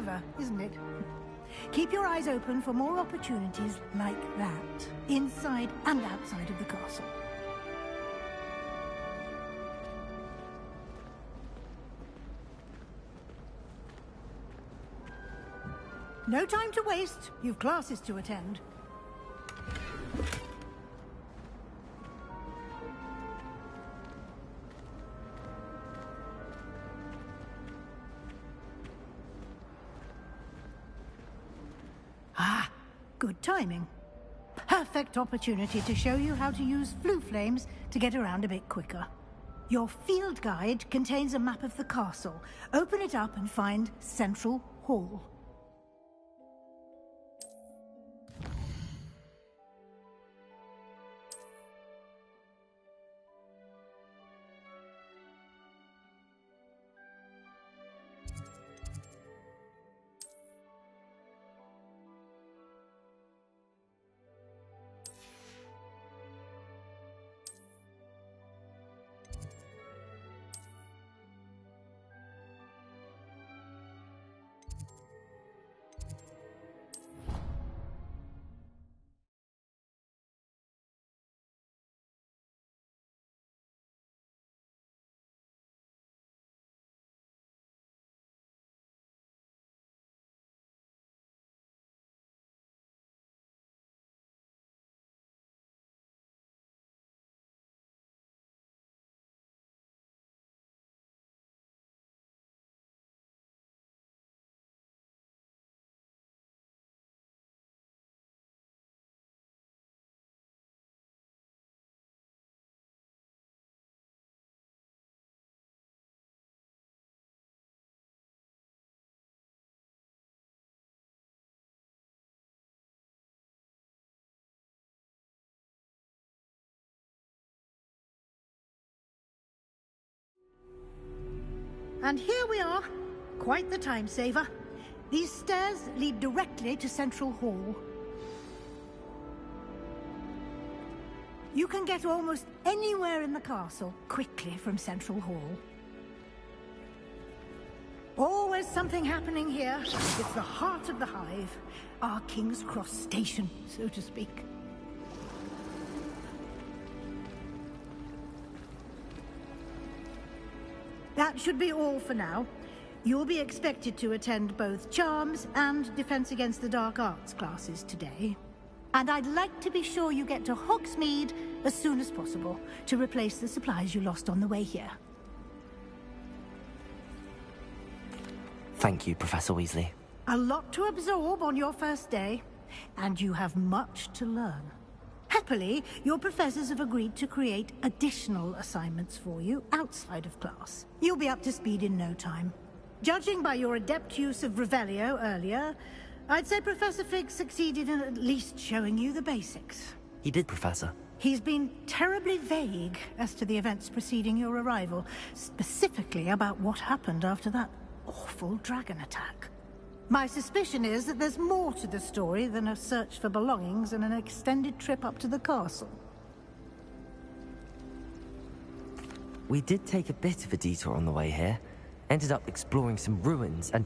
[SPEAKER 8] clever, isn't it? Keep your eyes open for more opportunities like that, inside and outside of the castle. No time to waste. You've classes to attend. Ah, good timing. Perfect opportunity to show you how to use flue flames to get around a bit quicker. Your field guide contains a map of the castle. Open it up and find Central Hall. And here we are. Quite the time saver. These stairs lead directly to Central Hall. You can get almost anywhere in the castle quickly from Central Hall. Always something happening here. It's the heart of the hive. Our King's Cross station, so to speak. That should be all for now. You'll be expected to attend both Charms and Defense Against the Dark Arts classes today. And I'd like to be sure you get to Hogsmeade as soon as possible to replace the supplies you lost on the way here.
[SPEAKER 2] Thank you, Professor Weasley.
[SPEAKER 8] A lot to absorb on your first day, and you have much to learn. Happily, your professors have agreed to create additional assignments for you outside of class. You'll be up to speed in no time. Judging by your adept use of Revelio earlier, I'd say Professor Fig succeeded in at least showing you the basics.
[SPEAKER 2] He did, Professor.
[SPEAKER 8] He's been terribly vague as to the events preceding your arrival, specifically about what happened after that awful dragon attack. My suspicion is that there's more to the story than a search for belongings and an extended trip up to the castle.
[SPEAKER 2] We did take a bit of a detour on the way here. Ended up exploring some ruins and...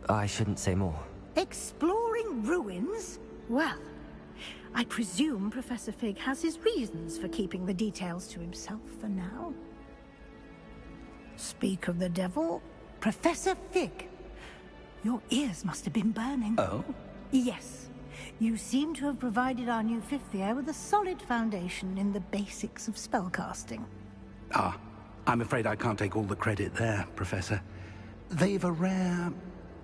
[SPEAKER 2] I shouldn't say more.
[SPEAKER 8] Exploring ruins? Well, I presume Professor Fig has his reasons for keeping the details to himself for now. Speak of the devil, Professor Fig. Your ears must have been burning.
[SPEAKER 4] Oh?
[SPEAKER 8] Yes. You seem to have provided our new fifth year with a solid foundation in the basics of spellcasting.
[SPEAKER 5] Ah, I'm afraid I can't take all the credit there, Professor. They've a rare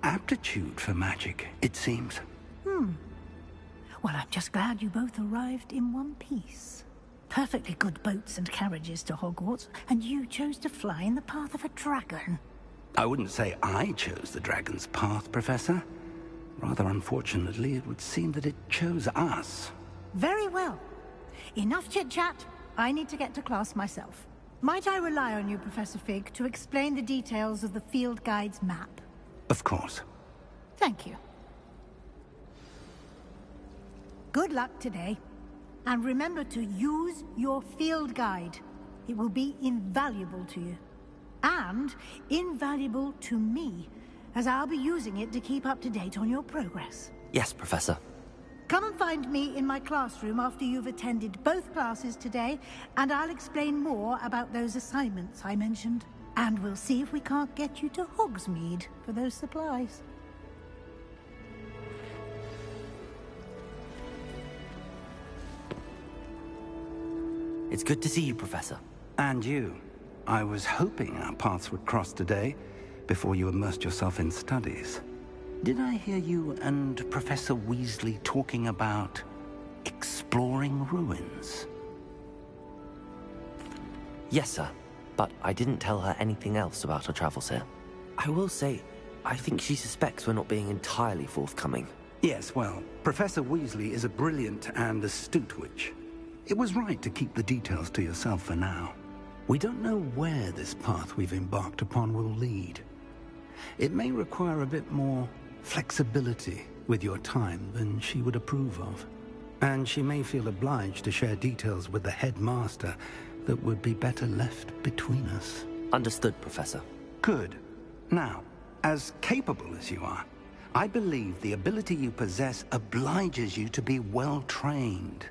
[SPEAKER 5] aptitude for magic, it seems.
[SPEAKER 8] Well, I'm just glad you both arrived in one piece. Perfectly good boats and carriages to Hogwarts, and you chose to fly in the path of a dragon.
[SPEAKER 5] I wouldn't say I chose the dragon's path, Professor. Rather unfortunately, it would seem that it chose us.
[SPEAKER 8] Very well. Enough chit-chat. I need to get to class myself. Might I rely on you, Professor Fig, to explain the details of the field guide's map?
[SPEAKER 5] Of course.
[SPEAKER 8] Thank you. Good luck today. And remember to use your field guide. It will be invaluable to you. And invaluable to me, as I'll be using it to keep up to date on your progress.
[SPEAKER 2] Yes, Professor.
[SPEAKER 8] Come and find me in my classroom after you've attended both classes today, and I'll explain more about those assignments I mentioned. And we'll see if we can't get you to Hogsmeade for those supplies.
[SPEAKER 2] It's good to see you, Professor.
[SPEAKER 1] And you. I was hoping our paths would cross today, before you immersed yourself in studies. Did I hear you and Professor Weasley talking about exploring ruins?
[SPEAKER 2] Yes, sir. But I didn't tell her anything else about our travels here. I will say, I think she suspects we're not being entirely forthcoming.
[SPEAKER 1] Yes, well, Professor Weasley is a brilliant and astute witch. It was right to keep the details to yourself for now. We don't know where this path we've embarked upon will lead. It may require a bit more flexibility with your time than she would approve of. And she may feel obliged to share details with the headmaster that would be better left between us.
[SPEAKER 2] Understood, Professor.
[SPEAKER 1] Good. Now, as capable as you are, I believe the ability you possess obliges you to be well-trained.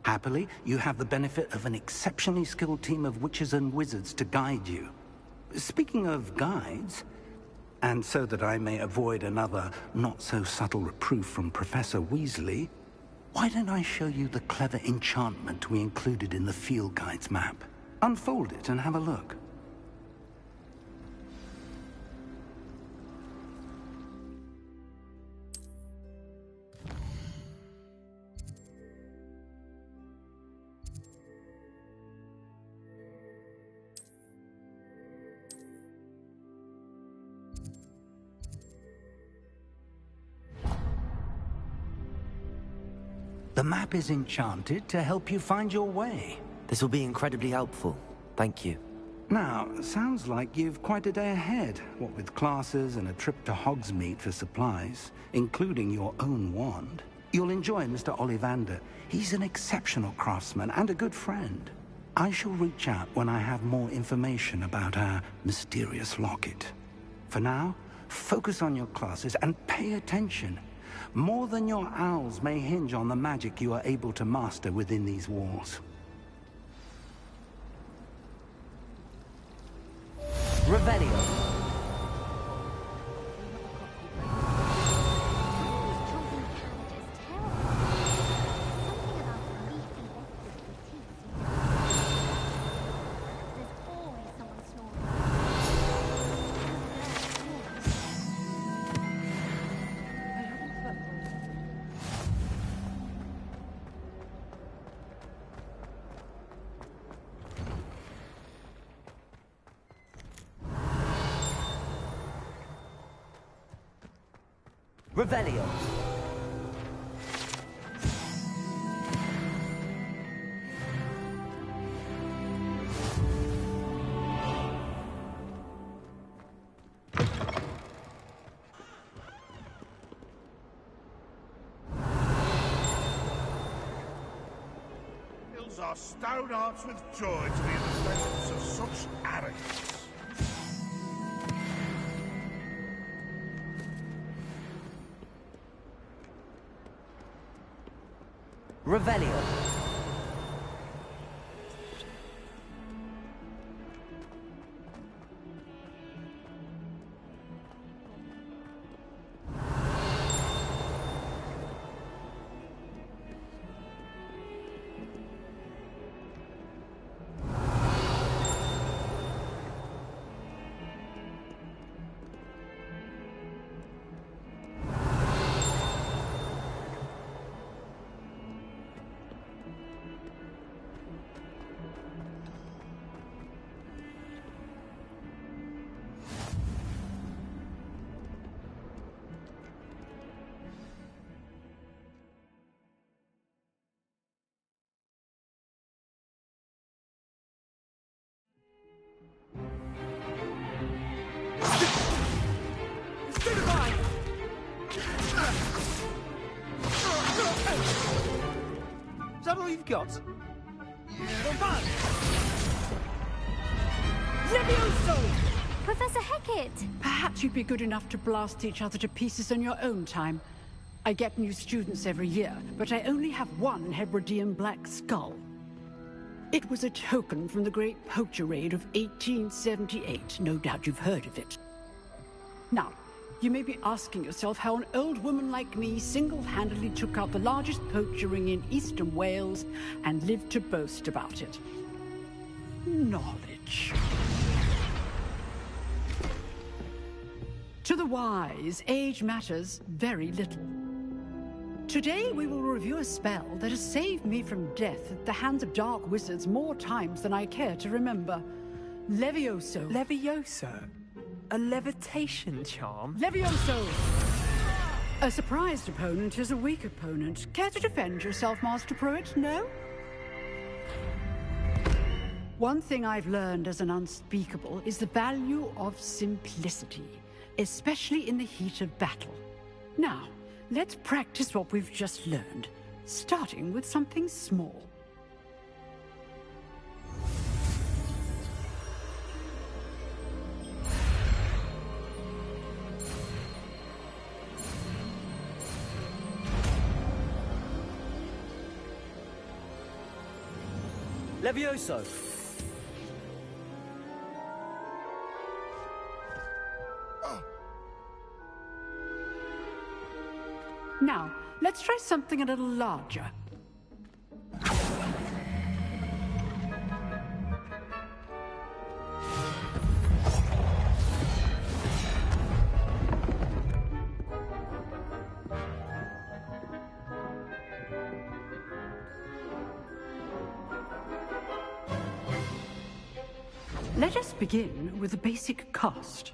[SPEAKER 1] Happily, you have the benefit of an exceptionally skilled team of witches and wizards to guide you. Speaking of guides, and so that I may avoid another not-so-subtle reproof from Professor Weasley, why don't I show you the clever enchantment we included in the field guide's map? Unfold it and have a look. The map is enchanted to help you find your way.
[SPEAKER 2] This will be incredibly helpful. Thank you.
[SPEAKER 1] Now, sounds like you've quite a day ahead, what with classes and a trip to Hogsmeade for supplies, including your own wand. You'll enjoy Mr. Ollivander. He's an exceptional craftsman and a good friend. I shall reach out when I have more information about our mysterious locket. For now, focus on your classes and pay attention. More than your owls may hinge on the magic you are able to master within these walls.
[SPEAKER 2] Revelio. Revelio.
[SPEAKER 17] Hills are stout hearts with joy to be in the presence of such arrogance.
[SPEAKER 2] Revelio.
[SPEAKER 18] Is that all you've got?
[SPEAKER 8] Levioso!
[SPEAKER 11] Professor Hecat!
[SPEAKER 18] Perhaps you'd be good enough to blast each other to pieces in your own time. I get new students every year, but I only have one Hebridean black skull. It was a token from the Great Poacher Raid of 1878. No doubt you've heard of it. Now, you may be asking yourself how an old woman like me single-handedly took out the largest poacher ring in eastern Wales and lived to boast about it. Knowledge. To the wise, age matters very little. Today we will review a spell that has saved me from death at the hands of dark wizards more times than I care to remember. Levioso.
[SPEAKER 16] Levioso? A levitation charm?
[SPEAKER 18] Levioso! A surprised opponent is a weak opponent. Care to defend yourself, Master Pruitt? No? One thing I've learned as an unspeakable is the value of simplicity, especially in the heat of battle. Now, let's practice what we've just learned, starting with something small.
[SPEAKER 2] Levioso!
[SPEAKER 18] Now, let's try something a little larger. Let us begin with a basic cast.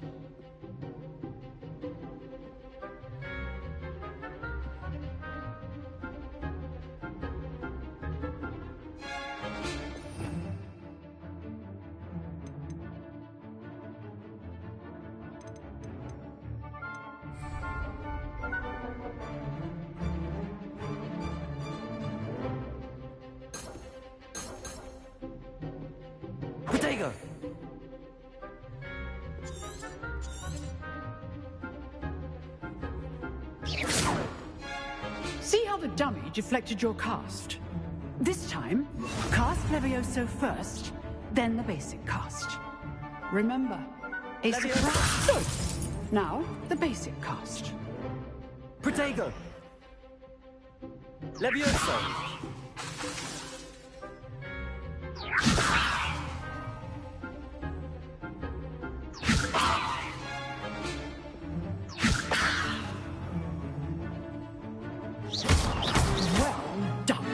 [SPEAKER 2] Protego!
[SPEAKER 18] See how the dummy deflected your cast? This time, cast Levioso first, then the basic cast. Remember, a surprise. Good. Now, the basic cast.
[SPEAKER 2] Protego! Levioso!
[SPEAKER 18] Well done.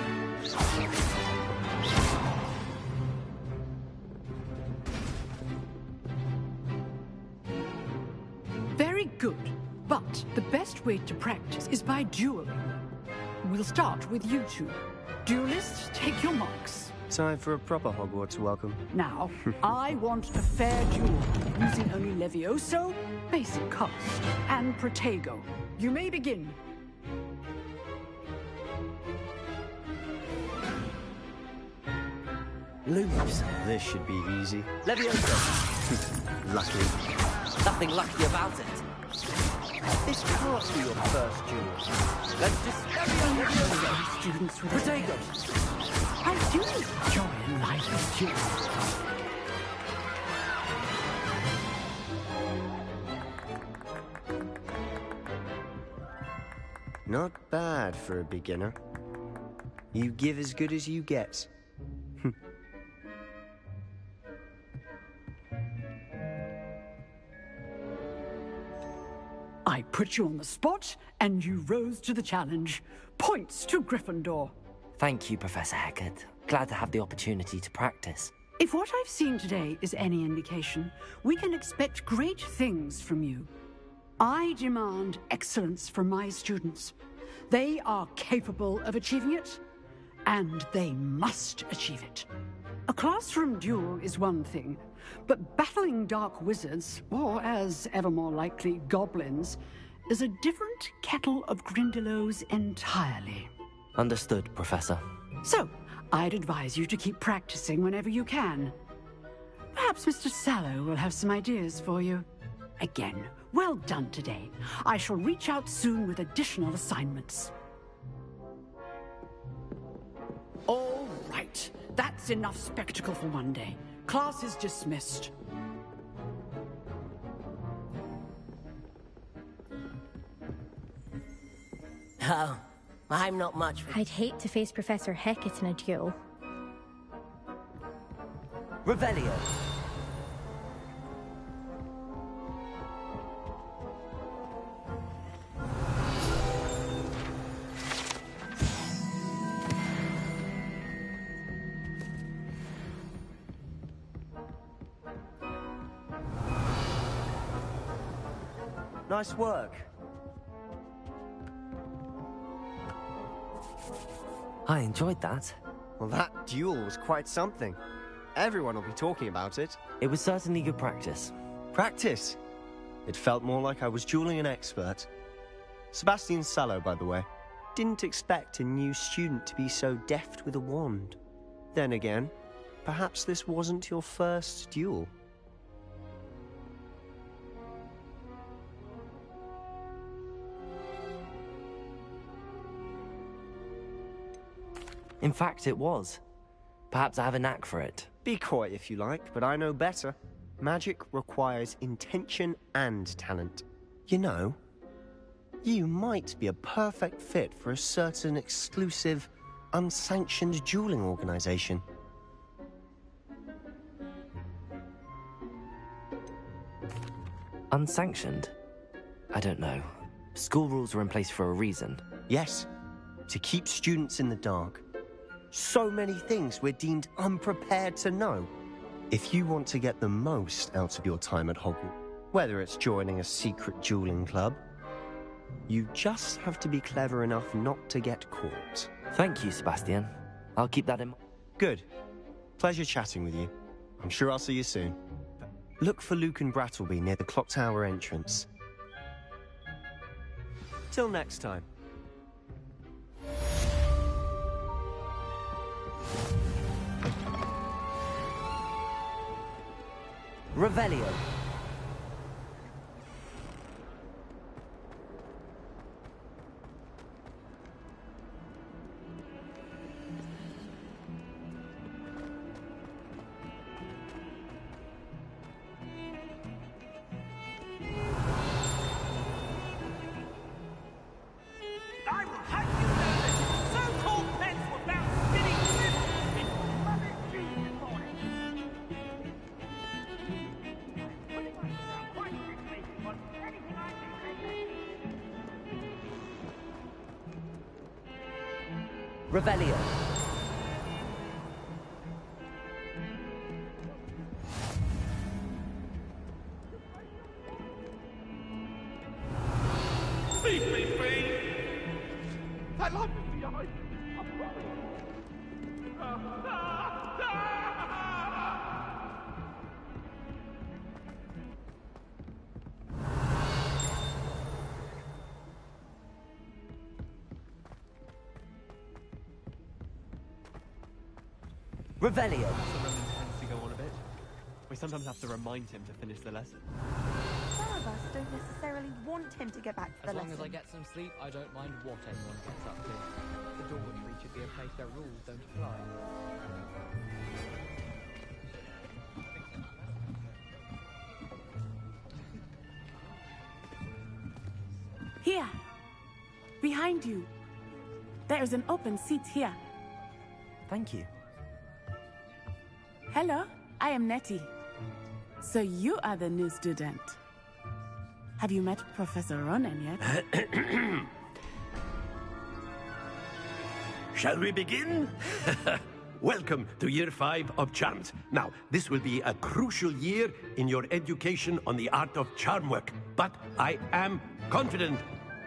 [SPEAKER 18] Very good, but the best way to practice is by dueling. We'll start with you two. Duelists, take your marks.
[SPEAKER 19] Time for a proper Hogwarts welcome.
[SPEAKER 18] Now, I want a fair duel, using only Levioso, basic cast, and Protego. You may begin.
[SPEAKER 19] Loops. This should be easy.
[SPEAKER 2] Levioso!
[SPEAKER 19] Lucky.
[SPEAKER 2] Nothing lucky about it.
[SPEAKER 19] This can't be your first duel.
[SPEAKER 2] Let's just Levioso!
[SPEAKER 18] Students with
[SPEAKER 2] Protego!
[SPEAKER 18] I do enjoy a lively duel.
[SPEAKER 19] Not bad for a beginner. You give as good as you get.
[SPEAKER 18] I put you on the spot, and you rose to the challenge. Points to Gryffindor.
[SPEAKER 2] Thank you, Professor Hecat. Glad to have the opportunity to practice.
[SPEAKER 18] If what I've seen today is any indication, we can expect great things from you. I demand excellence from my students. They are capable of achieving it, and they must achieve it. A classroom duel is one thing, but battling dark wizards, or as ever more likely, goblins, is a different kettle of Grindylows entirely.
[SPEAKER 2] Understood, Professor.
[SPEAKER 18] So, I'd advise you to keep practicing whenever you can. Perhaps Mr. Sallow will have some ideas for you. Again, well done today. I shall reach out soon with additional assignments. All right. That's enough spectacle for one day. Class is dismissed.
[SPEAKER 20] Oh, I'm not much for...
[SPEAKER 11] I'd hate to face Professor Hecat in a duel.
[SPEAKER 2] Revelio.
[SPEAKER 19] Nice work.
[SPEAKER 2] I enjoyed that.
[SPEAKER 19] Well, that duel was quite something. Everyone will be talking about it.
[SPEAKER 2] It was certainly good practice.
[SPEAKER 19] Practice? It felt more like I was dueling an expert. Sebastian Sallow, by the way. Didn't expect a new student to be so deft with a wand. Then again, perhaps this wasn't your first duel.
[SPEAKER 2] In fact, it was. Perhaps I have a knack for it.
[SPEAKER 19] Be coy if you like, but I know better. Magic requires intention and talent. You know, you might be a perfect fit for a certain exclusive, unsanctioned dueling organization.
[SPEAKER 2] Unsanctioned? I don't know. School rules are in place for a reason.
[SPEAKER 19] Yes, to keep students in the dark. So many things we're deemed unprepared to know. If you want to get the most out of your time at Hogwarts, whether it's joining a secret dueling club, you just have to be clever enough not to get caught.
[SPEAKER 2] Thank you, Sebastian. I'll keep that in mind.
[SPEAKER 19] Good. Pleasure chatting with you. I'm sure I'll see you soon. Look for Luke and Brattleby near the clock tower entrance. Till next time.
[SPEAKER 2] Revelio.
[SPEAKER 17] I will have you know that so-called pens were found spinning rhythms in Mother June this morning. Putting myself quite quickly on anything I can.
[SPEAKER 2] Revelio.
[SPEAKER 17] Leave me free! That life is behind me. I promise.
[SPEAKER 2] Revelio.
[SPEAKER 16] The Roman tends to go on a bit. We sometimes have to remind him to finish the lesson.
[SPEAKER 21] Some of us don't necessarily want him to get back to the
[SPEAKER 12] As long
[SPEAKER 21] lesson.
[SPEAKER 12] as I get some sleep, I don't mind what anyone gets up to. The dormitory should be a place where rules don't apply.
[SPEAKER 15] Here. Behind you. There is an open seat here.
[SPEAKER 2] Thank you.
[SPEAKER 15] Hello, I am Nettie. So you are the new student. Have you met Professor Ronan yet?
[SPEAKER 6] Shall we begin? Welcome to Year 5 of Charms. Now, this will be a crucial year in your education on the art of charm work, but I am confident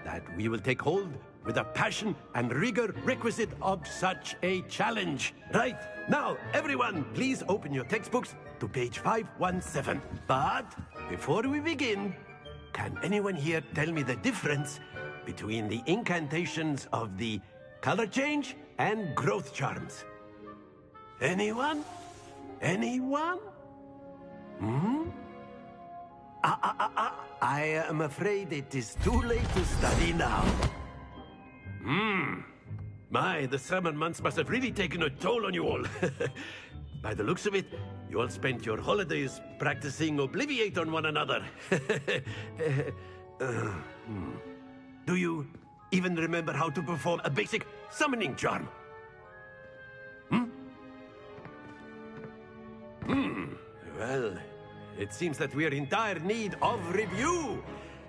[SPEAKER 6] that we will take hold with the passion and rigor requisite of such a challenge. Right, now, everyone, please open your textbooks to page 517. But before we begin, can anyone here tell me the difference between the incantations of the color change and growth charms? Anyone? Anyone? Hmm? I am afraid it is too late to study now. My, the summer months must have really taken a toll on you all. By the looks of it, you all spent your holidays practicing Obliviate on one another. Do you even remember how to perform a basic summoning charm? Well, it seems that we are in dire need of review.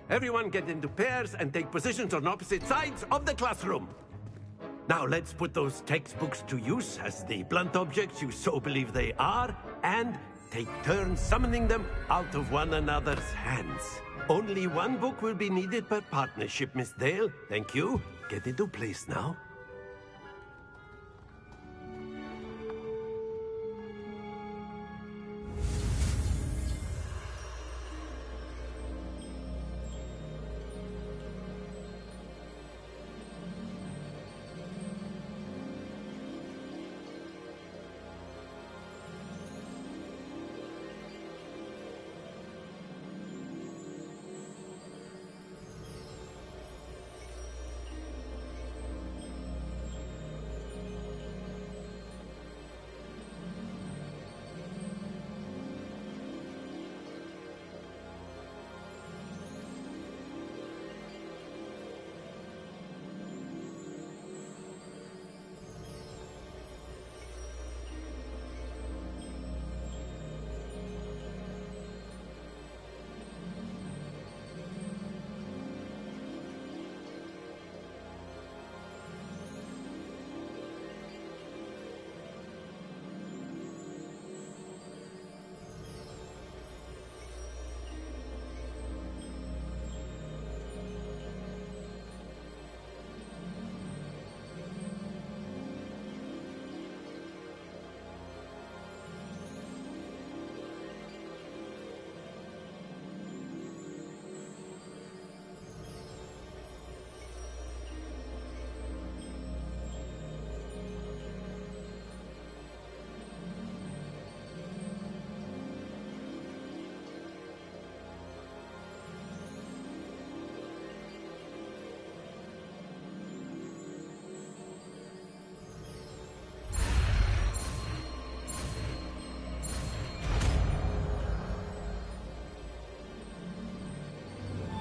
[SPEAKER 6] Everyone get into pairs and take positions on opposite sides of the classroom. Now let's put those textbooks to use as the blunt objects you so believe they are, and take turns summoning them out of one another's hands. Only one book will be needed per partnership, Miss Dale. Thank you. Get into place now.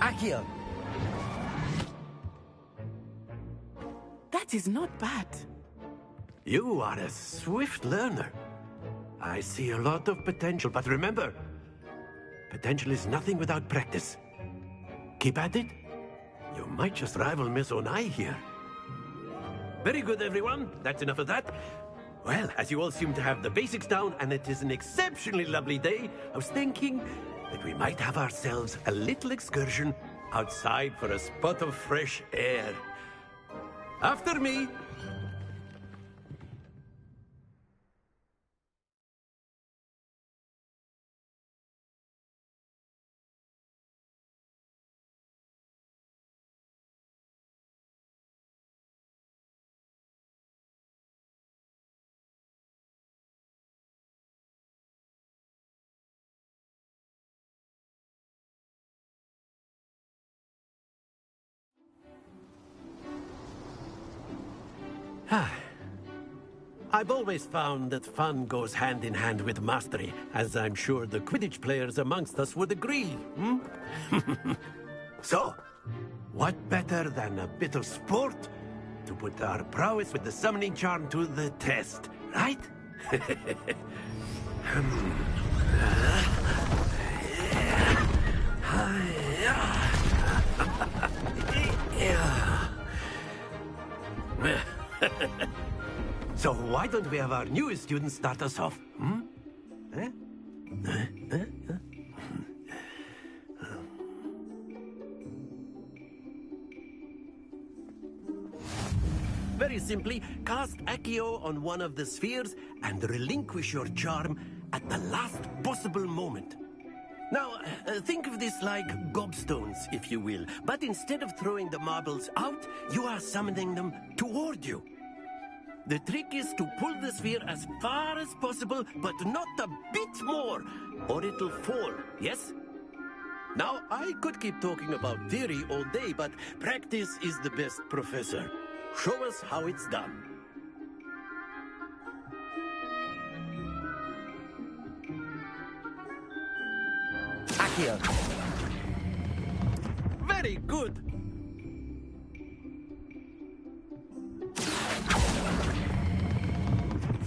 [SPEAKER 9] Accio!
[SPEAKER 15] That is not bad.
[SPEAKER 6] You are a swift learner. I see a lot of potential, but remember, potential is nothing without practice. Keep at it. You might just rival Miss Onai here. Very good, everyone. That's enough of that. Well, as you all seem to have the basics down, and it is an exceptionally lovely day, I was thinking that we might have ourselves a little excursion outside for a spot of fresh air. After me. I've always found that fun goes hand in hand with mastery, as I'm sure the Quidditch players amongst us would agree. So, what better than a bit of sport to put our prowess with the summoning charm to the test, right? So why don't we have our newest student start us off? Very simply, cast Accio on one of the spheres and relinquish your charm at the last possible moment. Now, think of this like gobstones, if you will. But instead of throwing the marbles out, you are summoning them toward you. The trick is to pull the sphere as far as possible, but not a bit more, or it'll fall, yes? Now, I could keep talking about theory all day, but practice is the best professor. Show us how it's done.
[SPEAKER 19] Accio.
[SPEAKER 6] Very good.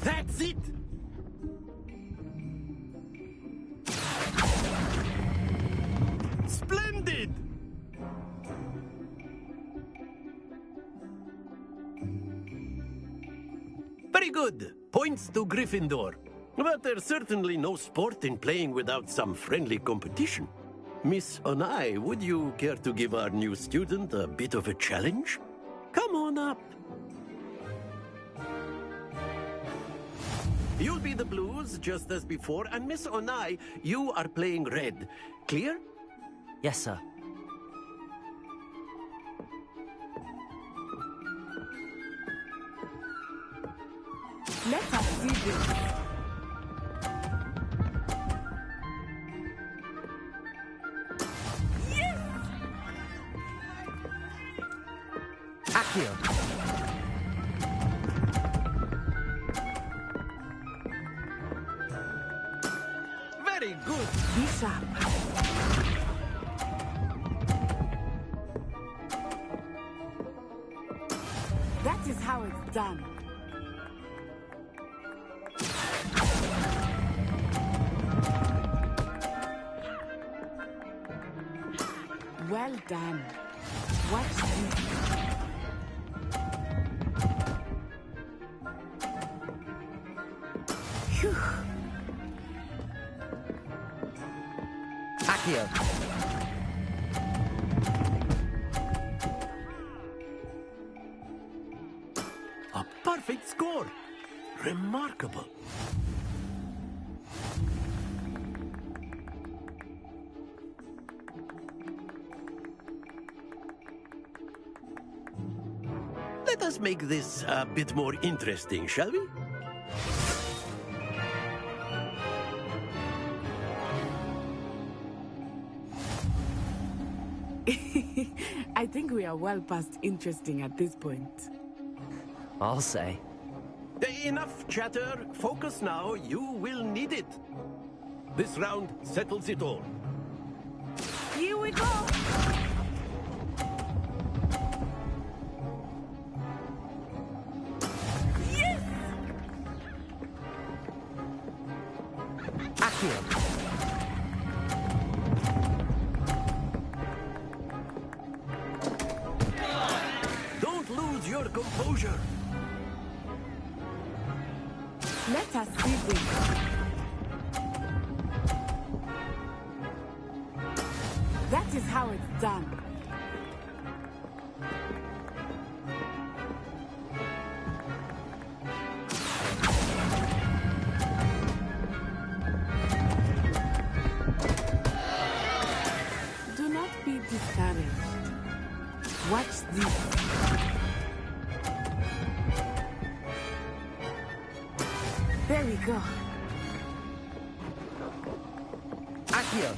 [SPEAKER 6] That's it. Splendid. Very good. Points to Gryffindor. But there's certainly no sport in playing without some friendly competition. Miss Onai, would you care to give our new student a bit of a challenge? Come on up. You'll be the blues, just as before, and Miss Onai, you are playing red. Clear?
[SPEAKER 2] Yes, sir.
[SPEAKER 15] Let us see this.
[SPEAKER 19] Accio.
[SPEAKER 6] Very good.
[SPEAKER 15] Be sharp. That is how it's done. Well done. Watch this. Phew.
[SPEAKER 19] Accio.
[SPEAKER 6] A perfect score. Remarkable. Let us make this a bit more interesting, shall we?
[SPEAKER 15] I think we are well past interesting at this point.
[SPEAKER 2] I'll say.
[SPEAKER 6] Enough chatter. Focus now. You will need it. This round settles it all.
[SPEAKER 15] Here we go. Yes!
[SPEAKER 19] Accio.
[SPEAKER 6] Don't lose your composure.
[SPEAKER 15] Let us see this. That is how it's done. Do not be discouraged. Watch this. There we go.
[SPEAKER 19] Accio.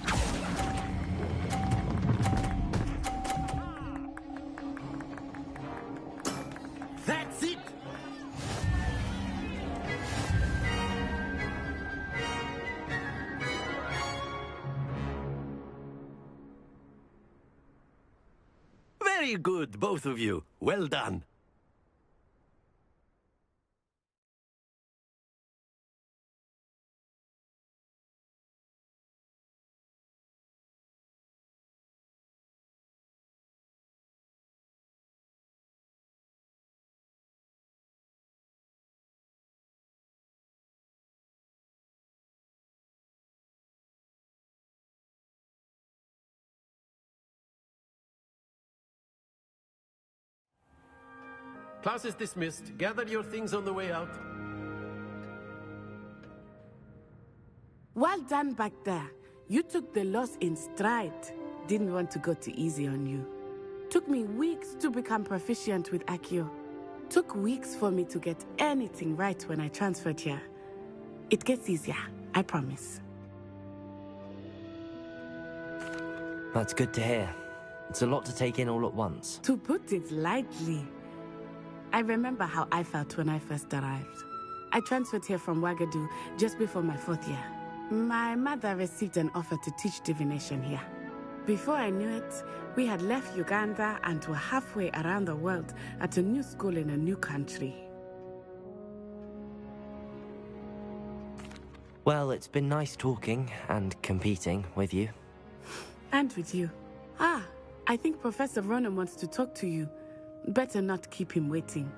[SPEAKER 6] That's it. Very good, both of you. Well done. Class is dismissed. Gather your things on the way out.
[SPEAKER 15] Well done back there. You took the loss in stride. Didn't want to go too easy on you. Took me weeks to become proficient with Accio. Took weeks for me to get anything right when I transferred here. It gets easier, I promise.
[SPEAKER 2] That's good to hear. It's a lot to take in all at once.
[SPEAKER 15] To put it lightly, I remember how I felt when I first arrived. I transferred here from Wagadu just before my 4th year. My mother received an offer to teach divination here. Before I knew it, we had left Uganda and were halfway around the world at a new school in a new country.
[SPEAKER 2] Well, it's been nice talking and competing with you.
[SPEAKER 15] And with you. Ah, I think Professor Ronan wants to talk to you. Better not keep him waiting.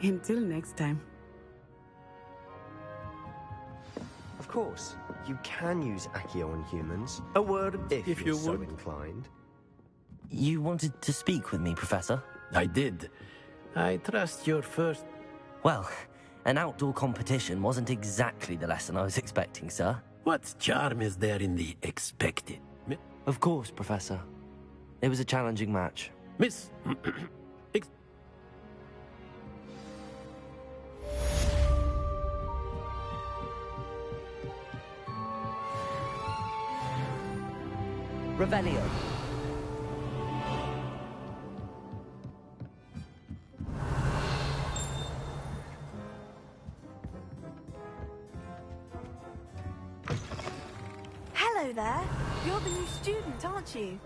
[SPEAKER 15] Until next time.
[SPEAKER 19] Of course, you can use Accio on humans.
[SPEAKER 6] A word,
[SPEAKER 19] if you're so inclined.
[SPEAKER 2] You wanted to speak with me, Professor?
[SPEAKER 6] I did. I trust your first...
[SPEAKER 2] Well, an outdoor competition wasn't exactly the lesson I was expecting, sir.
[SPEAKER 6] What charm is there in the expected?
[SPEAKER 2] Of course, Professor. It was a challenging match.
[SPEAKER 6] Miss...
[SPEAKER 2] Revelio.
[SPEAKER 21] Hello there. You're the new student, aren't you?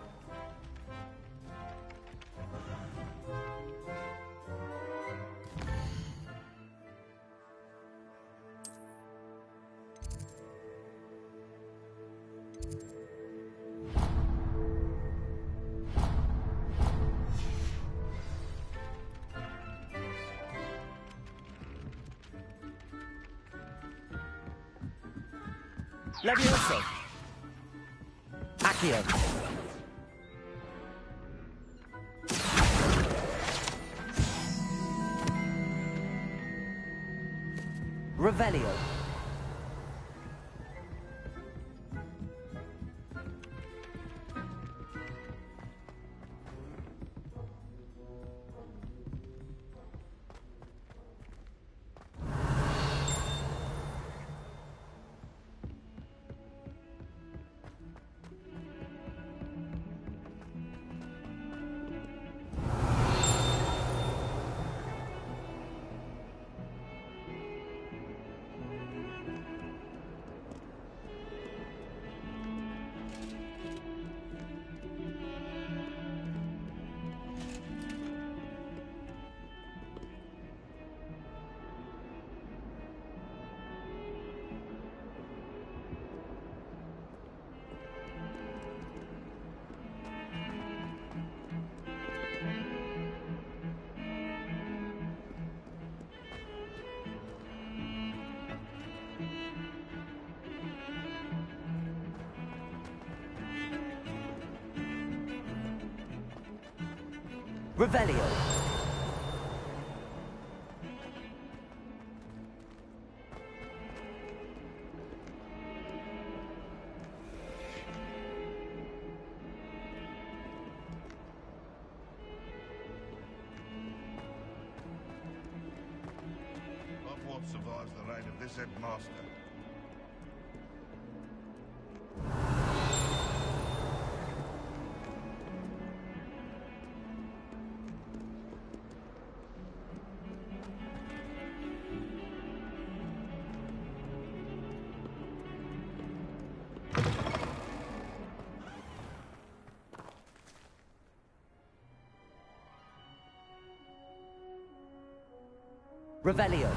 [SPEAKER 2] Levioso. Accio. Revelio. Revelio.
[SPEAKER 3] Of what survives the reign of this headmaster?
[SPEAKER 2] Revelio.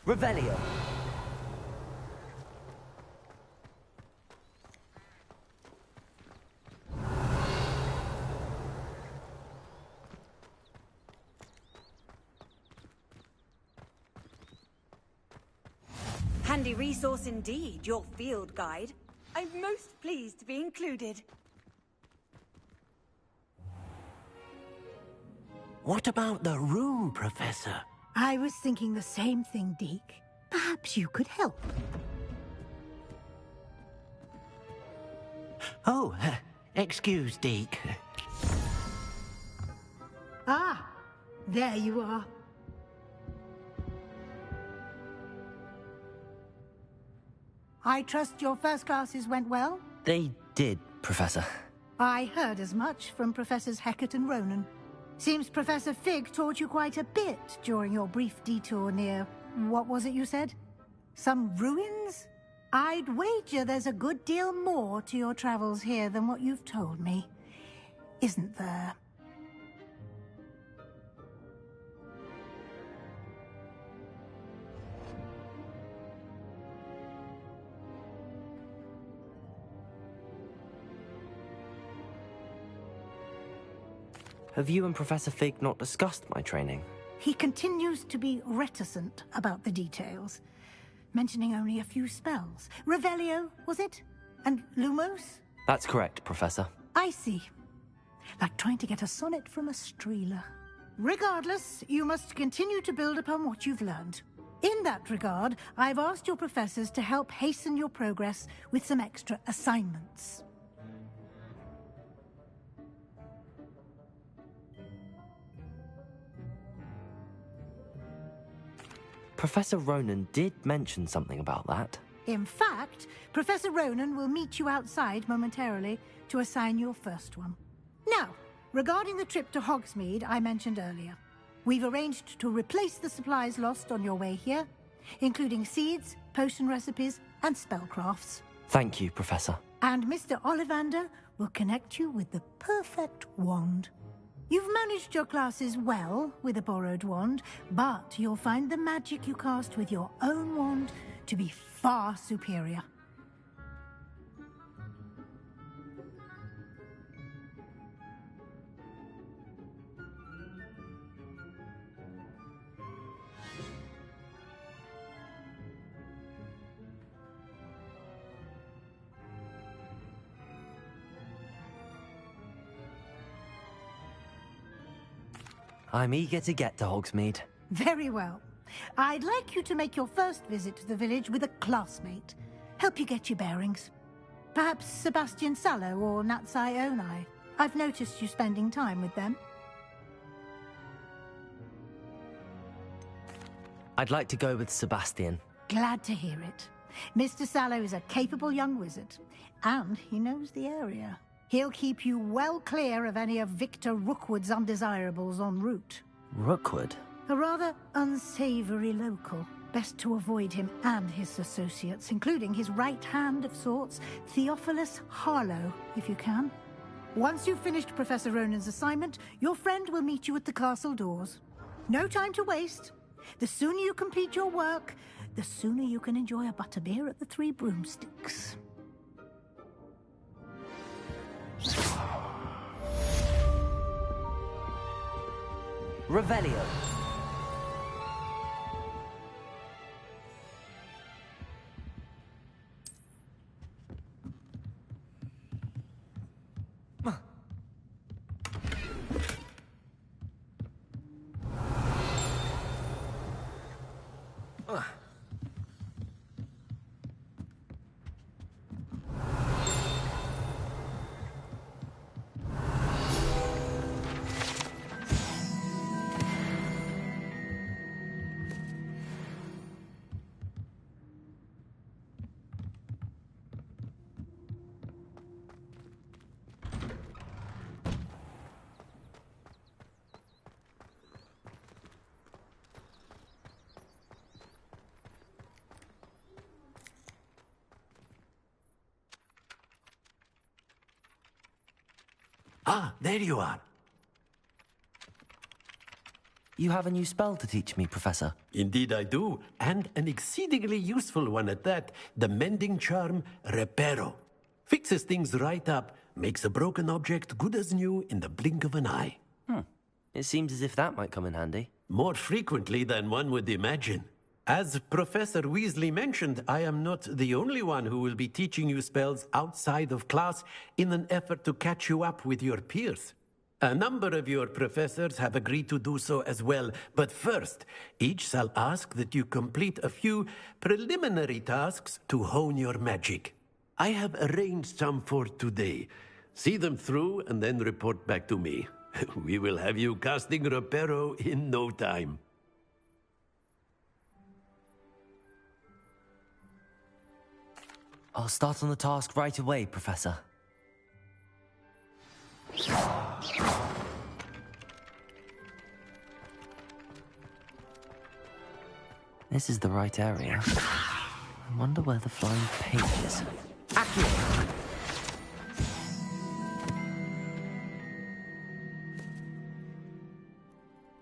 [SPEAKER 2] Revelio.
[SPEAKER 7] handy resource indeed, your field guide. I'm most pleased to be included.
[SPEAKER 6] What about the room, Professor?
[SPEAKER 8] I was thinking the same thing, Deke. Perhaps you could help.
[SPEAKER 6] Oh, excuse, Deke.
[SPEAKER 8] Ah, there you are. I trust your first classes went well?
[SPEAKER 2] They did, Professor.
[SPEAKER 8] I heard as much from Professors Hecat and Ronan. Seems Professor Fig taught you quite a bit during your brief detour near... what was it you said? Some ruins? I'd wager there's a good deal more to your travels here than what you've told me. Isn't there?
[SPEAKER 2] Have you and Professor Fig not discussed my training?
[SPEAKER 8] He continues to be reticent about the details, mentioning only a few spells. Revelio, was it? And Lumos?
[SPEAKER 2] That's correct, Professor.
[SPEAKER 8] I see. Like trying to get a sonnet from a streeler. Regardless, you must continue to build upon what you've learned. In that regard, I've asked your professors to help hasten your progress with some extra assignments.
[SPEAKER 2] Professor Ronan did mention something about that.
[SPEAKER 8] In fact, Professor Ronan will meet you outside momentarily to assign your first one. Now, regarding the trip to Hogsmeade I mentioned earlier, we've arranged to replace the supplies lost on your way here, including seeds, potion recipes, and spellcrafts.
[SPEAKER 2] Thank you, Professor.
[SPEAKER 8] And Mr. Ollivander will connect you with the perfect wand. You've managed your classes well with a borrowed wand, but you'll find the magic you cast with your own wand to be far superior.
[SPEAKER 2] I'm eager to get to Hogsmeade.
[SPEAKER 8] Very well. I'd like you to make your first visit to the village with a classmate. Help you get your bearings. Perhaps Sebastian Sallow or Natsai Onai. I've noticed you spending time with them.
[SPEAKER 2] I'd like to go with Sebastian.
[SPEAKER 8] Glad to hear it. Mr. Sallow is a capable young wizard, and he knows the area. He'll keep you well clear of any of Victor Rookwood's undesirables en route.
[SPEAKER 2] Rookwood?
[SPEAKER 8] A rather unsavory local. Best to avoid him and his associates, including his right hand of sorts, Theophilus Harlow, if you can. Once you've finished Professor Ronan's assignment, your friend will meet you at the castle doors. No time to waste. The sooner you complete your work, the sooner you can enjoy a butterbeer at the Three Broomsticks.
[SPEAKER 2] Revelio.
[SPEAKER 6] Ah, there you are.
[SPEAKER 2] You have a new spell to teach me, Professor.
[SPEAKER 6] Indeed I do, and an exceedingly useful one at that. The mending charm, Reparo. Fixes things right up, makes a broken object good as new in the blink of an eye.
[SPEAKER 2] It seems as if that might come in handy.
[SPEAKER 6] More frequently than one would imagine. As Professor Weasley mentioned, I am not the only one who will be teaching you spells outside of class in an effort to catch you up with your peers. A number of your professors have agreed to do so as well, but first, each shall ask that you complete a few preliminary tasks to hone your magic. I have arranged some for today. See them through and then report back to me. We will have you casting Reparo in no time.
[SPEAKER 2] I'll start on the task right away, Professor. This is the right area. I wonder where the flying page is. Accio!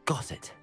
[SPEAKER 2] Got it.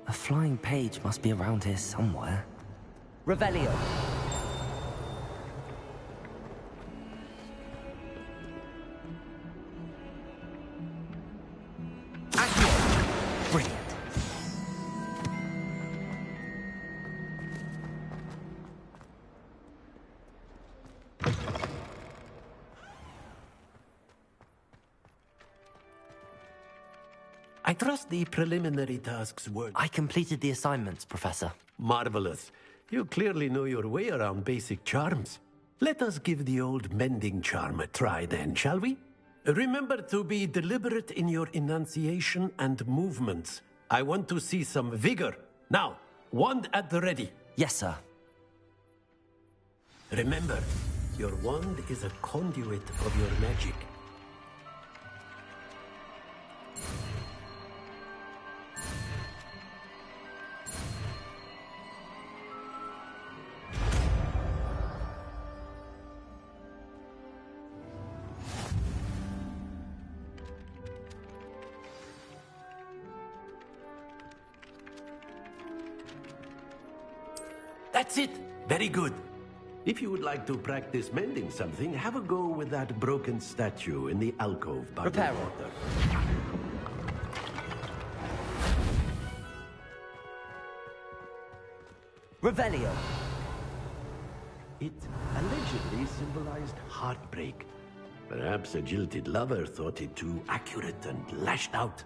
[SPEAKER 2] A flying page must be around here somewhere. Revelio! Accio! Brilliant.
[SPEAKER 6] I trust the preliminary tasks were...
[SPEAKER 2] I completed the assignments, Professor.
[SPEAKER 6] Marvelous. You clearly know your way around basic charms. Let us give the old mending charm a try then, shall we? Remember to be deliberate in your enunciation and movements. I want to see some vigor. Now, wand at the ready.
[SPEAKER 2] Yes, sir.
[SPEAKER 6] Remember, your wand is a conduit of your magic. That's it! Very good. If you would like to practice mending something, have a go with that broken statue in the alcove by the water.
[SPEAKER 2] Revelio!
[SPEAKER 6] It allegedly symbolized heartbreak. Perhaps a jilted lover thought it too accurate and lashed out.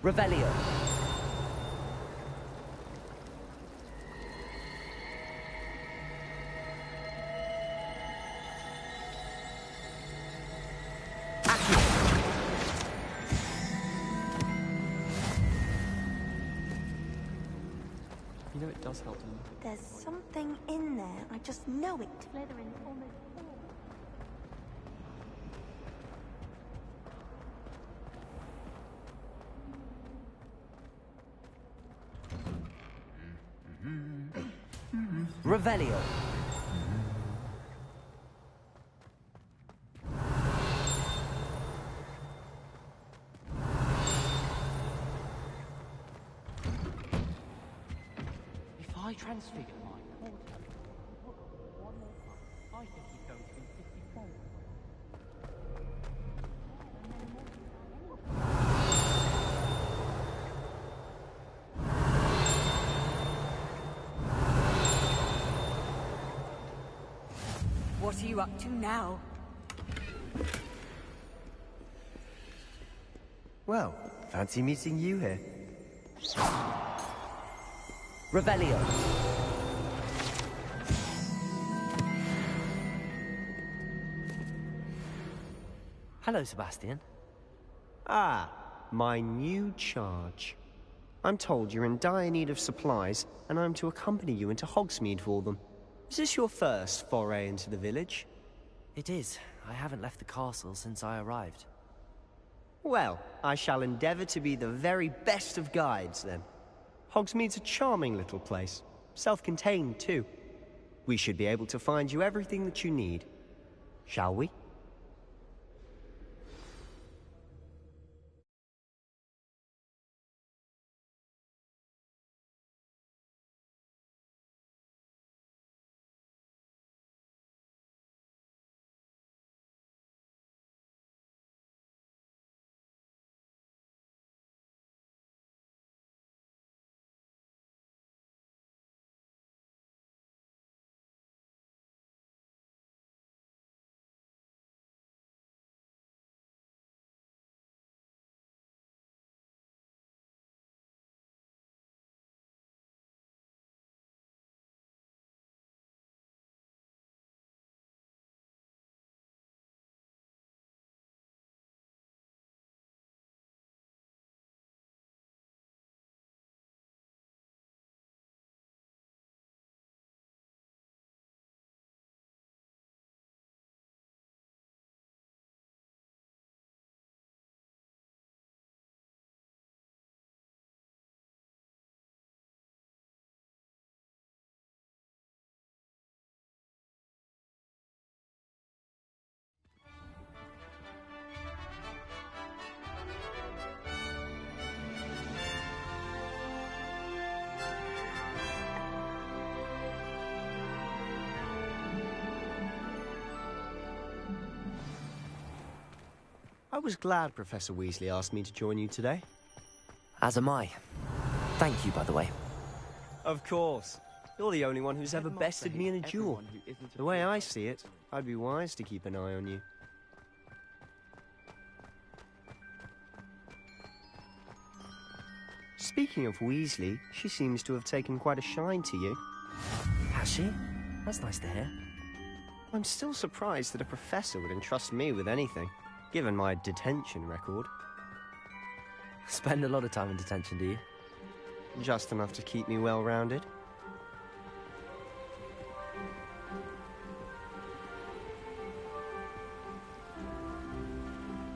[SPEAKER 2] Revelio!
[SPEAKER 16] You know it does help to look.
[SPEAKER 21] There's something in there. I just know it.
[SPEAKER 11] Slytherin almost.
[SPEAKER 2] Revelio!
[SPEAKER 14] I transfigured my portrait. Look, one more time. I think he's going to be 57.
[SPEAKER 7] What are you up to now?
[SPEAKER 19] Well, fancy meeting you here.
[SPEAKER 2] Revelio. Hello, Sebastian.
[SPEAKER 19] Ah, my new charge. I'm told you're in dire need of supplies, and I'm to accompany you into Hogsmeade for them. Is this your first foray into the village?
[SPEAKER 2] It is. I haven't left the castle since I arrived.
[SPEAKER 19] Well, I shall endeavor to be the very best of guides, then. Hogsmeade's a charming little place. Self-contained, too. We should be able to find you everything that you need. Shall we? I was glad Professor Weasley asked me to join you today.
[SPEAKER 2] As am I. Thank you, by the way.
[SPEAKER 19] Of course. You're the only one who's ever bested me in a duel. The way I see it, I'd be wise to keep an eye on you. Speaking of Weasley, she seems to have taken quite a shine to you.
[SPEAKER 2] Has she? That's nice to hear.
[SPEAKER 19] I'm still surprised that a professor would entrust me with anything, given my detention record.
[SPEAKER 2] Spend a lot of time in detention, do you?
[SPEAKER 19] Just enough to keep me well-rounded.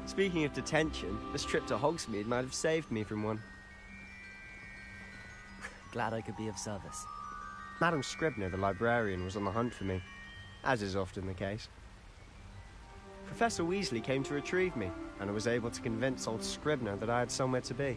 [SPEAKER 19] Speaking of detention, this trip to Hogsmeade might have saved me from one.
[SPEAKER 2] Glad I could be of service.
[SPEAKER 19] Madam Scribner, the librarian, was on the hunt for me, as is often the case. Professor Weasley came to retrieve me, and I was able to convince old Scribner that I had somewhere to be.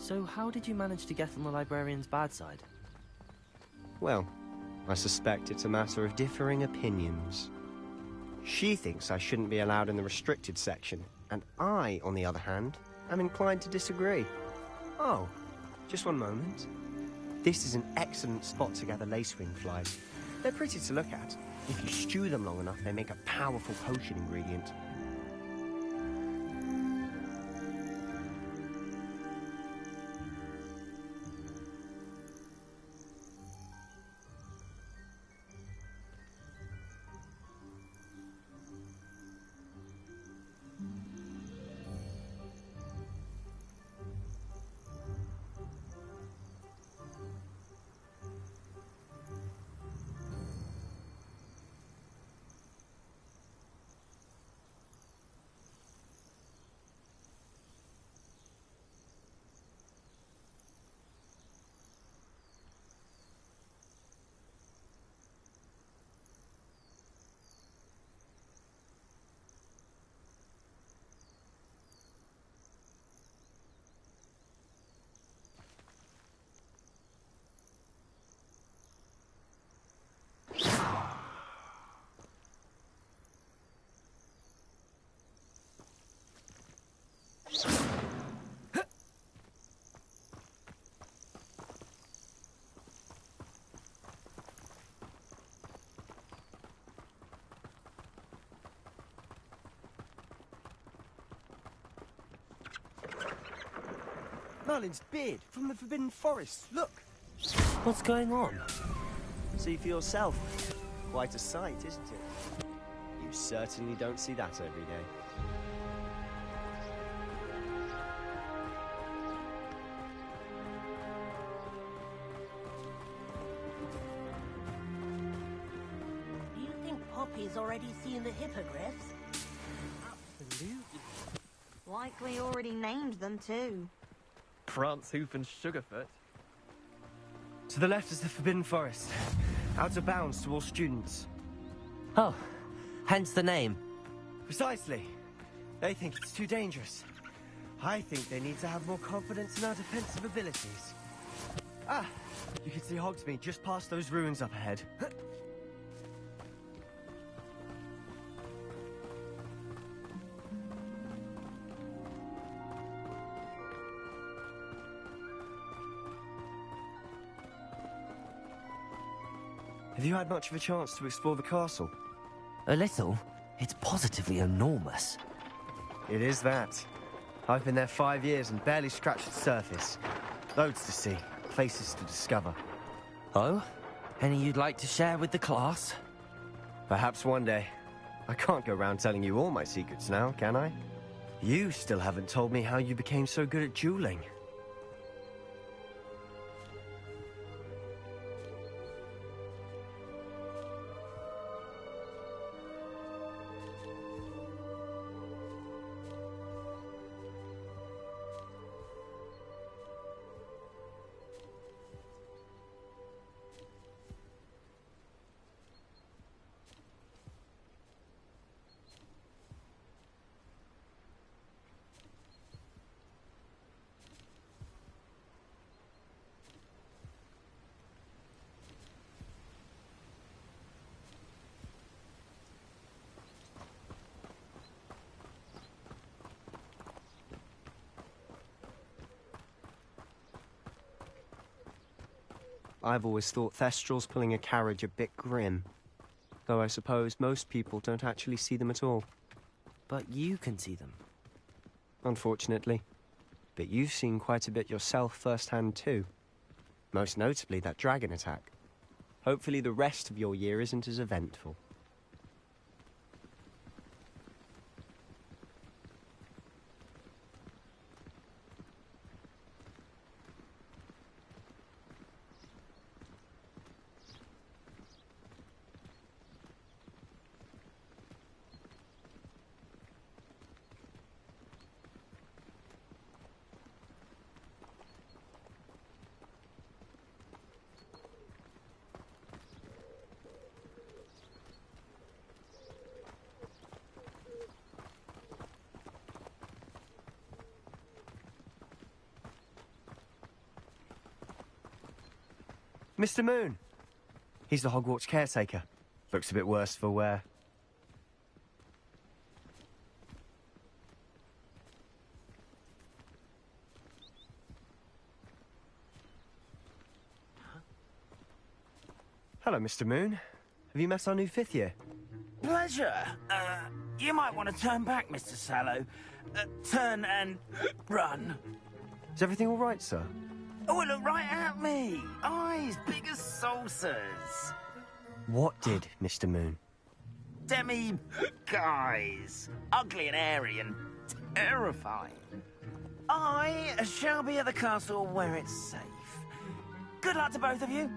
[SPEAKER 2] So how did you manage to get on the librarian's bad side?
[SPEAKER 19] Well, I suspect it's a matter of differing opinions. She thinks I shouldn't be allowed in the restricted section, and I, on the other hand, am inclined to disagree. Oh, just one moment. This is an excellent spot to gather lacewing flies. They're pretty to look at. If you stew them long enough, they make a powerful potion ingredient. Merlin's beard from the Forbidden Forest. Look!
[SPEAKER 2] What's going on?
[SPEAKER 19] See for yourself. Quite a sight, isn't it? You certainly don't see that every day.
[SPEAKER 20] Do you think Poppy's already seen the hippogriffs?
[SPEAKER 13] Absolutely.
[SPEAKER 21] Likely already named them too.
[SPEAKER 16] Prance, Hoof, and Sugarfoot.
[SPEAKER 19] To the left is the Forbidden Forest. Out of bounds to all students.
[SPEAKER 2] Oh, hence the name.
[SPEAKER 19] Precisely. They think it's too dangerous. I think they need to have more confidence in our defensive abilities. Ah, you can see Hogsmeade just past those ruins up ahead. Have you had much of a chance to explore the castle?
[SPEAKER 2] A little. It's positively enormous.
[SPEAKER 19] It is that. I've been there 5 years and barely scratched the surface. Loads to see, places to discover.
[SPEAKER 2] Oh? Any you'd like to share with the class?
[SPEAKER 19] Perhaps one day. I can't go around telling you all my secrets now, can I? You still haven't told me how you became so good at dueling. I've always thought Thestrals pulling a carriage a bit grim. Though I suppose most people don't actually see them at all.
[SPEAKER 2] But you can see them.
[SPEAKER 19] Unfortunately. But you've seen quite a bit yourself firsthand too. Most notably that dragon attack. Hopefully the rest of your year isn't as eventful. Mr. Moon. He's the Hogwarts caretaker. Looks a bit worse for wear. Hello, Mr. Moon. Have you met our new 5th year?
[SPEAKER 9] Pleasure. You might want to turn back, Mr. Sallow. Turn and run.
[SPEAKER 19] Is everything all right, sir?
[SPEAKER 9] Oh, look right at me. Eyes big as saucers.
[SPEAKER 19] What did, Mr. Moon?
[SPEAKER 9] Guys. Ugly and airy and terrifying. I shall be at the castle where it's safe. Good luck to both of you.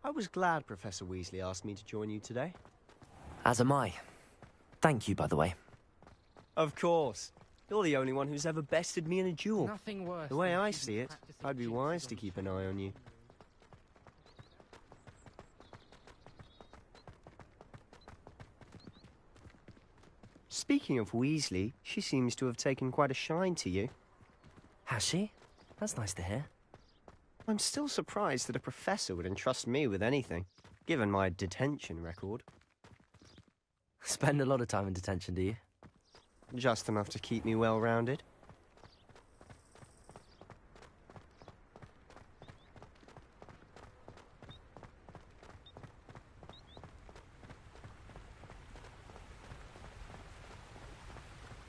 [SPEAKER 19] I was glad Professor Weasley asked me to join you today.
[SPEAKER 2] As am I. Thank you, by the way.
[SPEAKER 19] Of course. You're the only one who's ever bested me in a duel.
[SPEAKER 12] Nothing worse.
[SPEAKER 19] The way I see it, I'd be wise to keep an eye on you. Speaking of Weasley, she seems to have taken quite a shine to you.
[SPEAKER 2] Has she? That's nice to hear.
[SPEAKER 19] I'm still surprised that a professor would entrust me with anything, given my detention record.
[SPEAKER 2] Spend a lot of time in detention, do you?
[SPEAKER 19] Just enough to keep me well-rounded.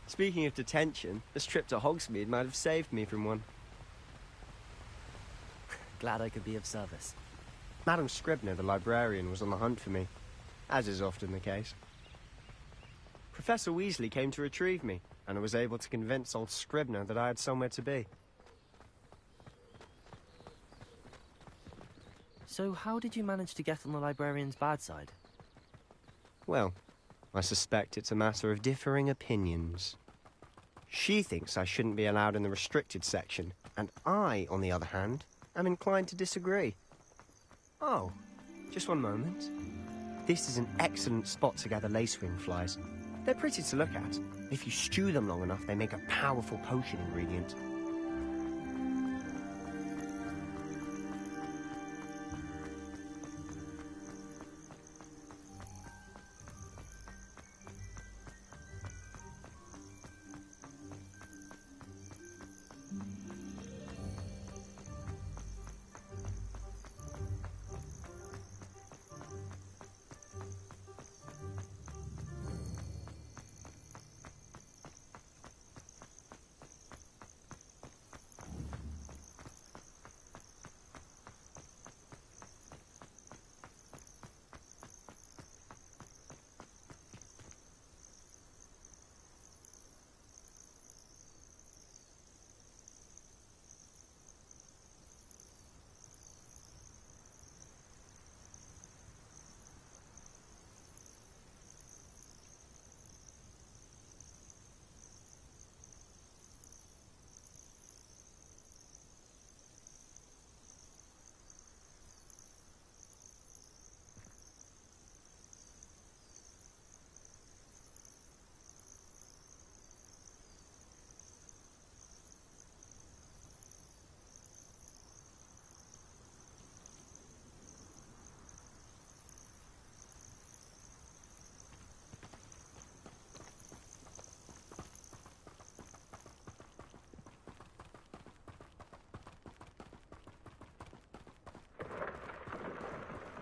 [SPEAKER 19] Speaking of detention, this trip to Hogsmeade might have saved me from one.
[SPEAKER 2] Glad I could be of service.
[SPEAKER 19] Madam Scribner, the librarian, was on the hunt for me, as is often the case. Professor Weasley came to retrieve me, and I was able to convince old Scribner that I had somewhere to be.
[SPEAKER 2] So how did you manage to get on the librarian's bad side?
[SPEAKER 19] Well, I suspect it's a matter of differing opinions. She thinks I shouldn't be allowed in the restricted section, and I, on the other hand, am inclined to disagree. Oh, just one moment. This is an excellent spot to gather lacewing flies. They're pretty to look at. If you stew them long enough, they make a powerful potion ingredient.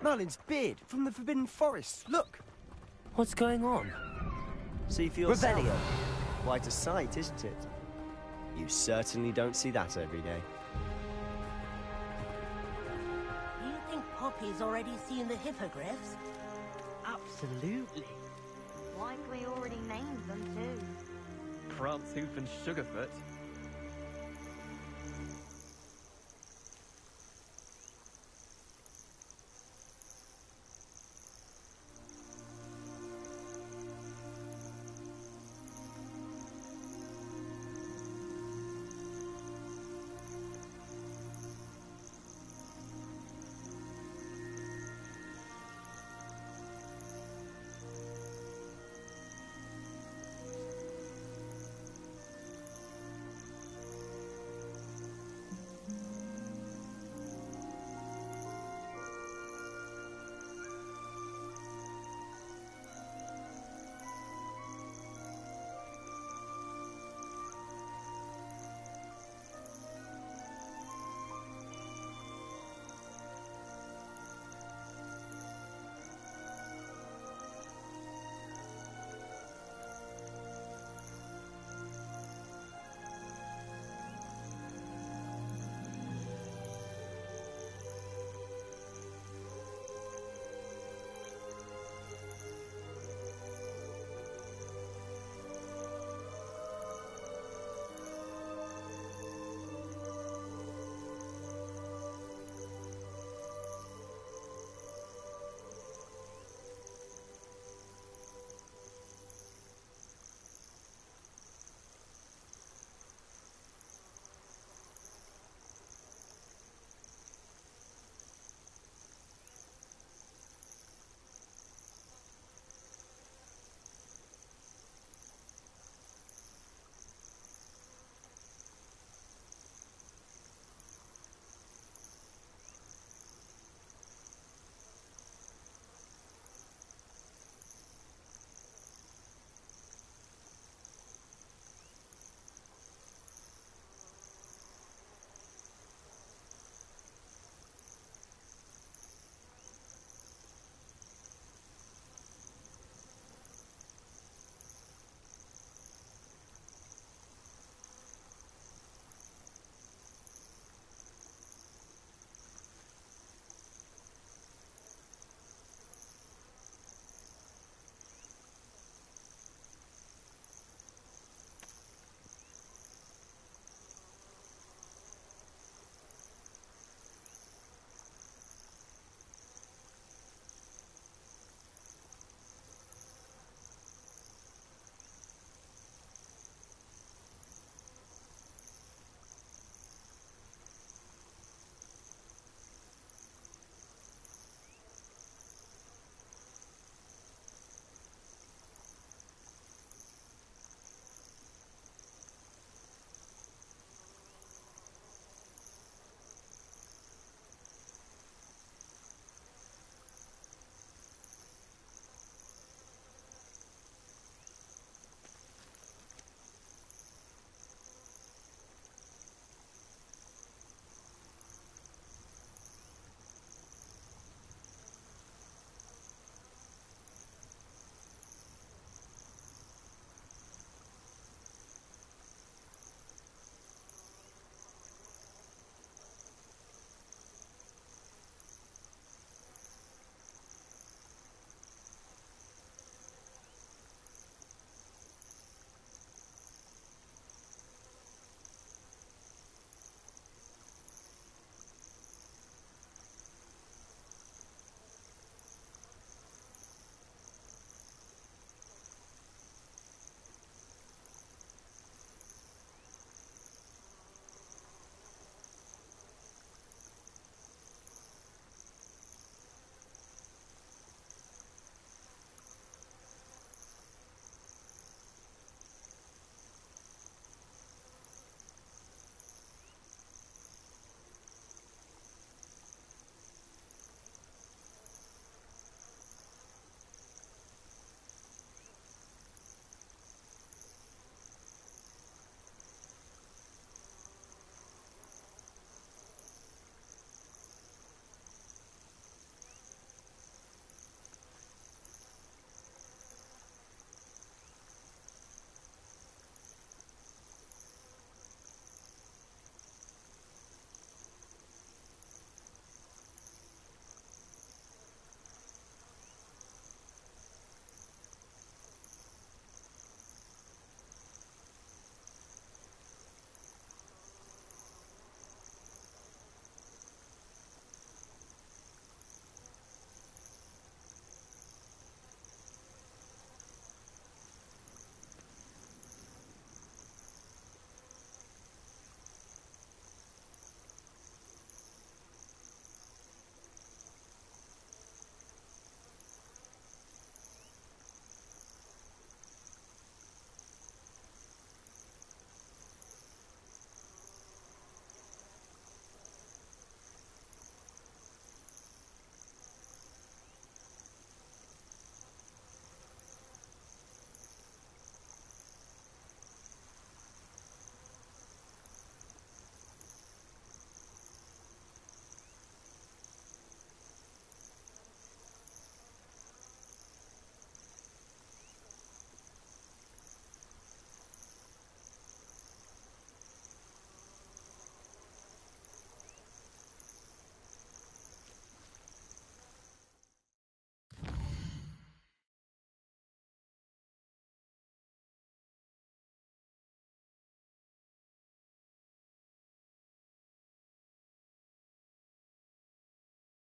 [SPEAKER 10] Merlin's beard from the Forbidden Forest. Look.
[SPEAKER 2] What's going on?
[SPEAKER 10] See for yourself.
[SPEAKER 2] Rebellion.
[SPEAKER 10] Quite a sight, isn't it? You certainly don't see that every day.
[SPEAKER 20] Do you think Poppy's already seen the hippogriffs?
[SPEAKER 21] Absolutely. Likely already named them too.
[SPEAKER 16] Prance Hoof and Sugarfoot.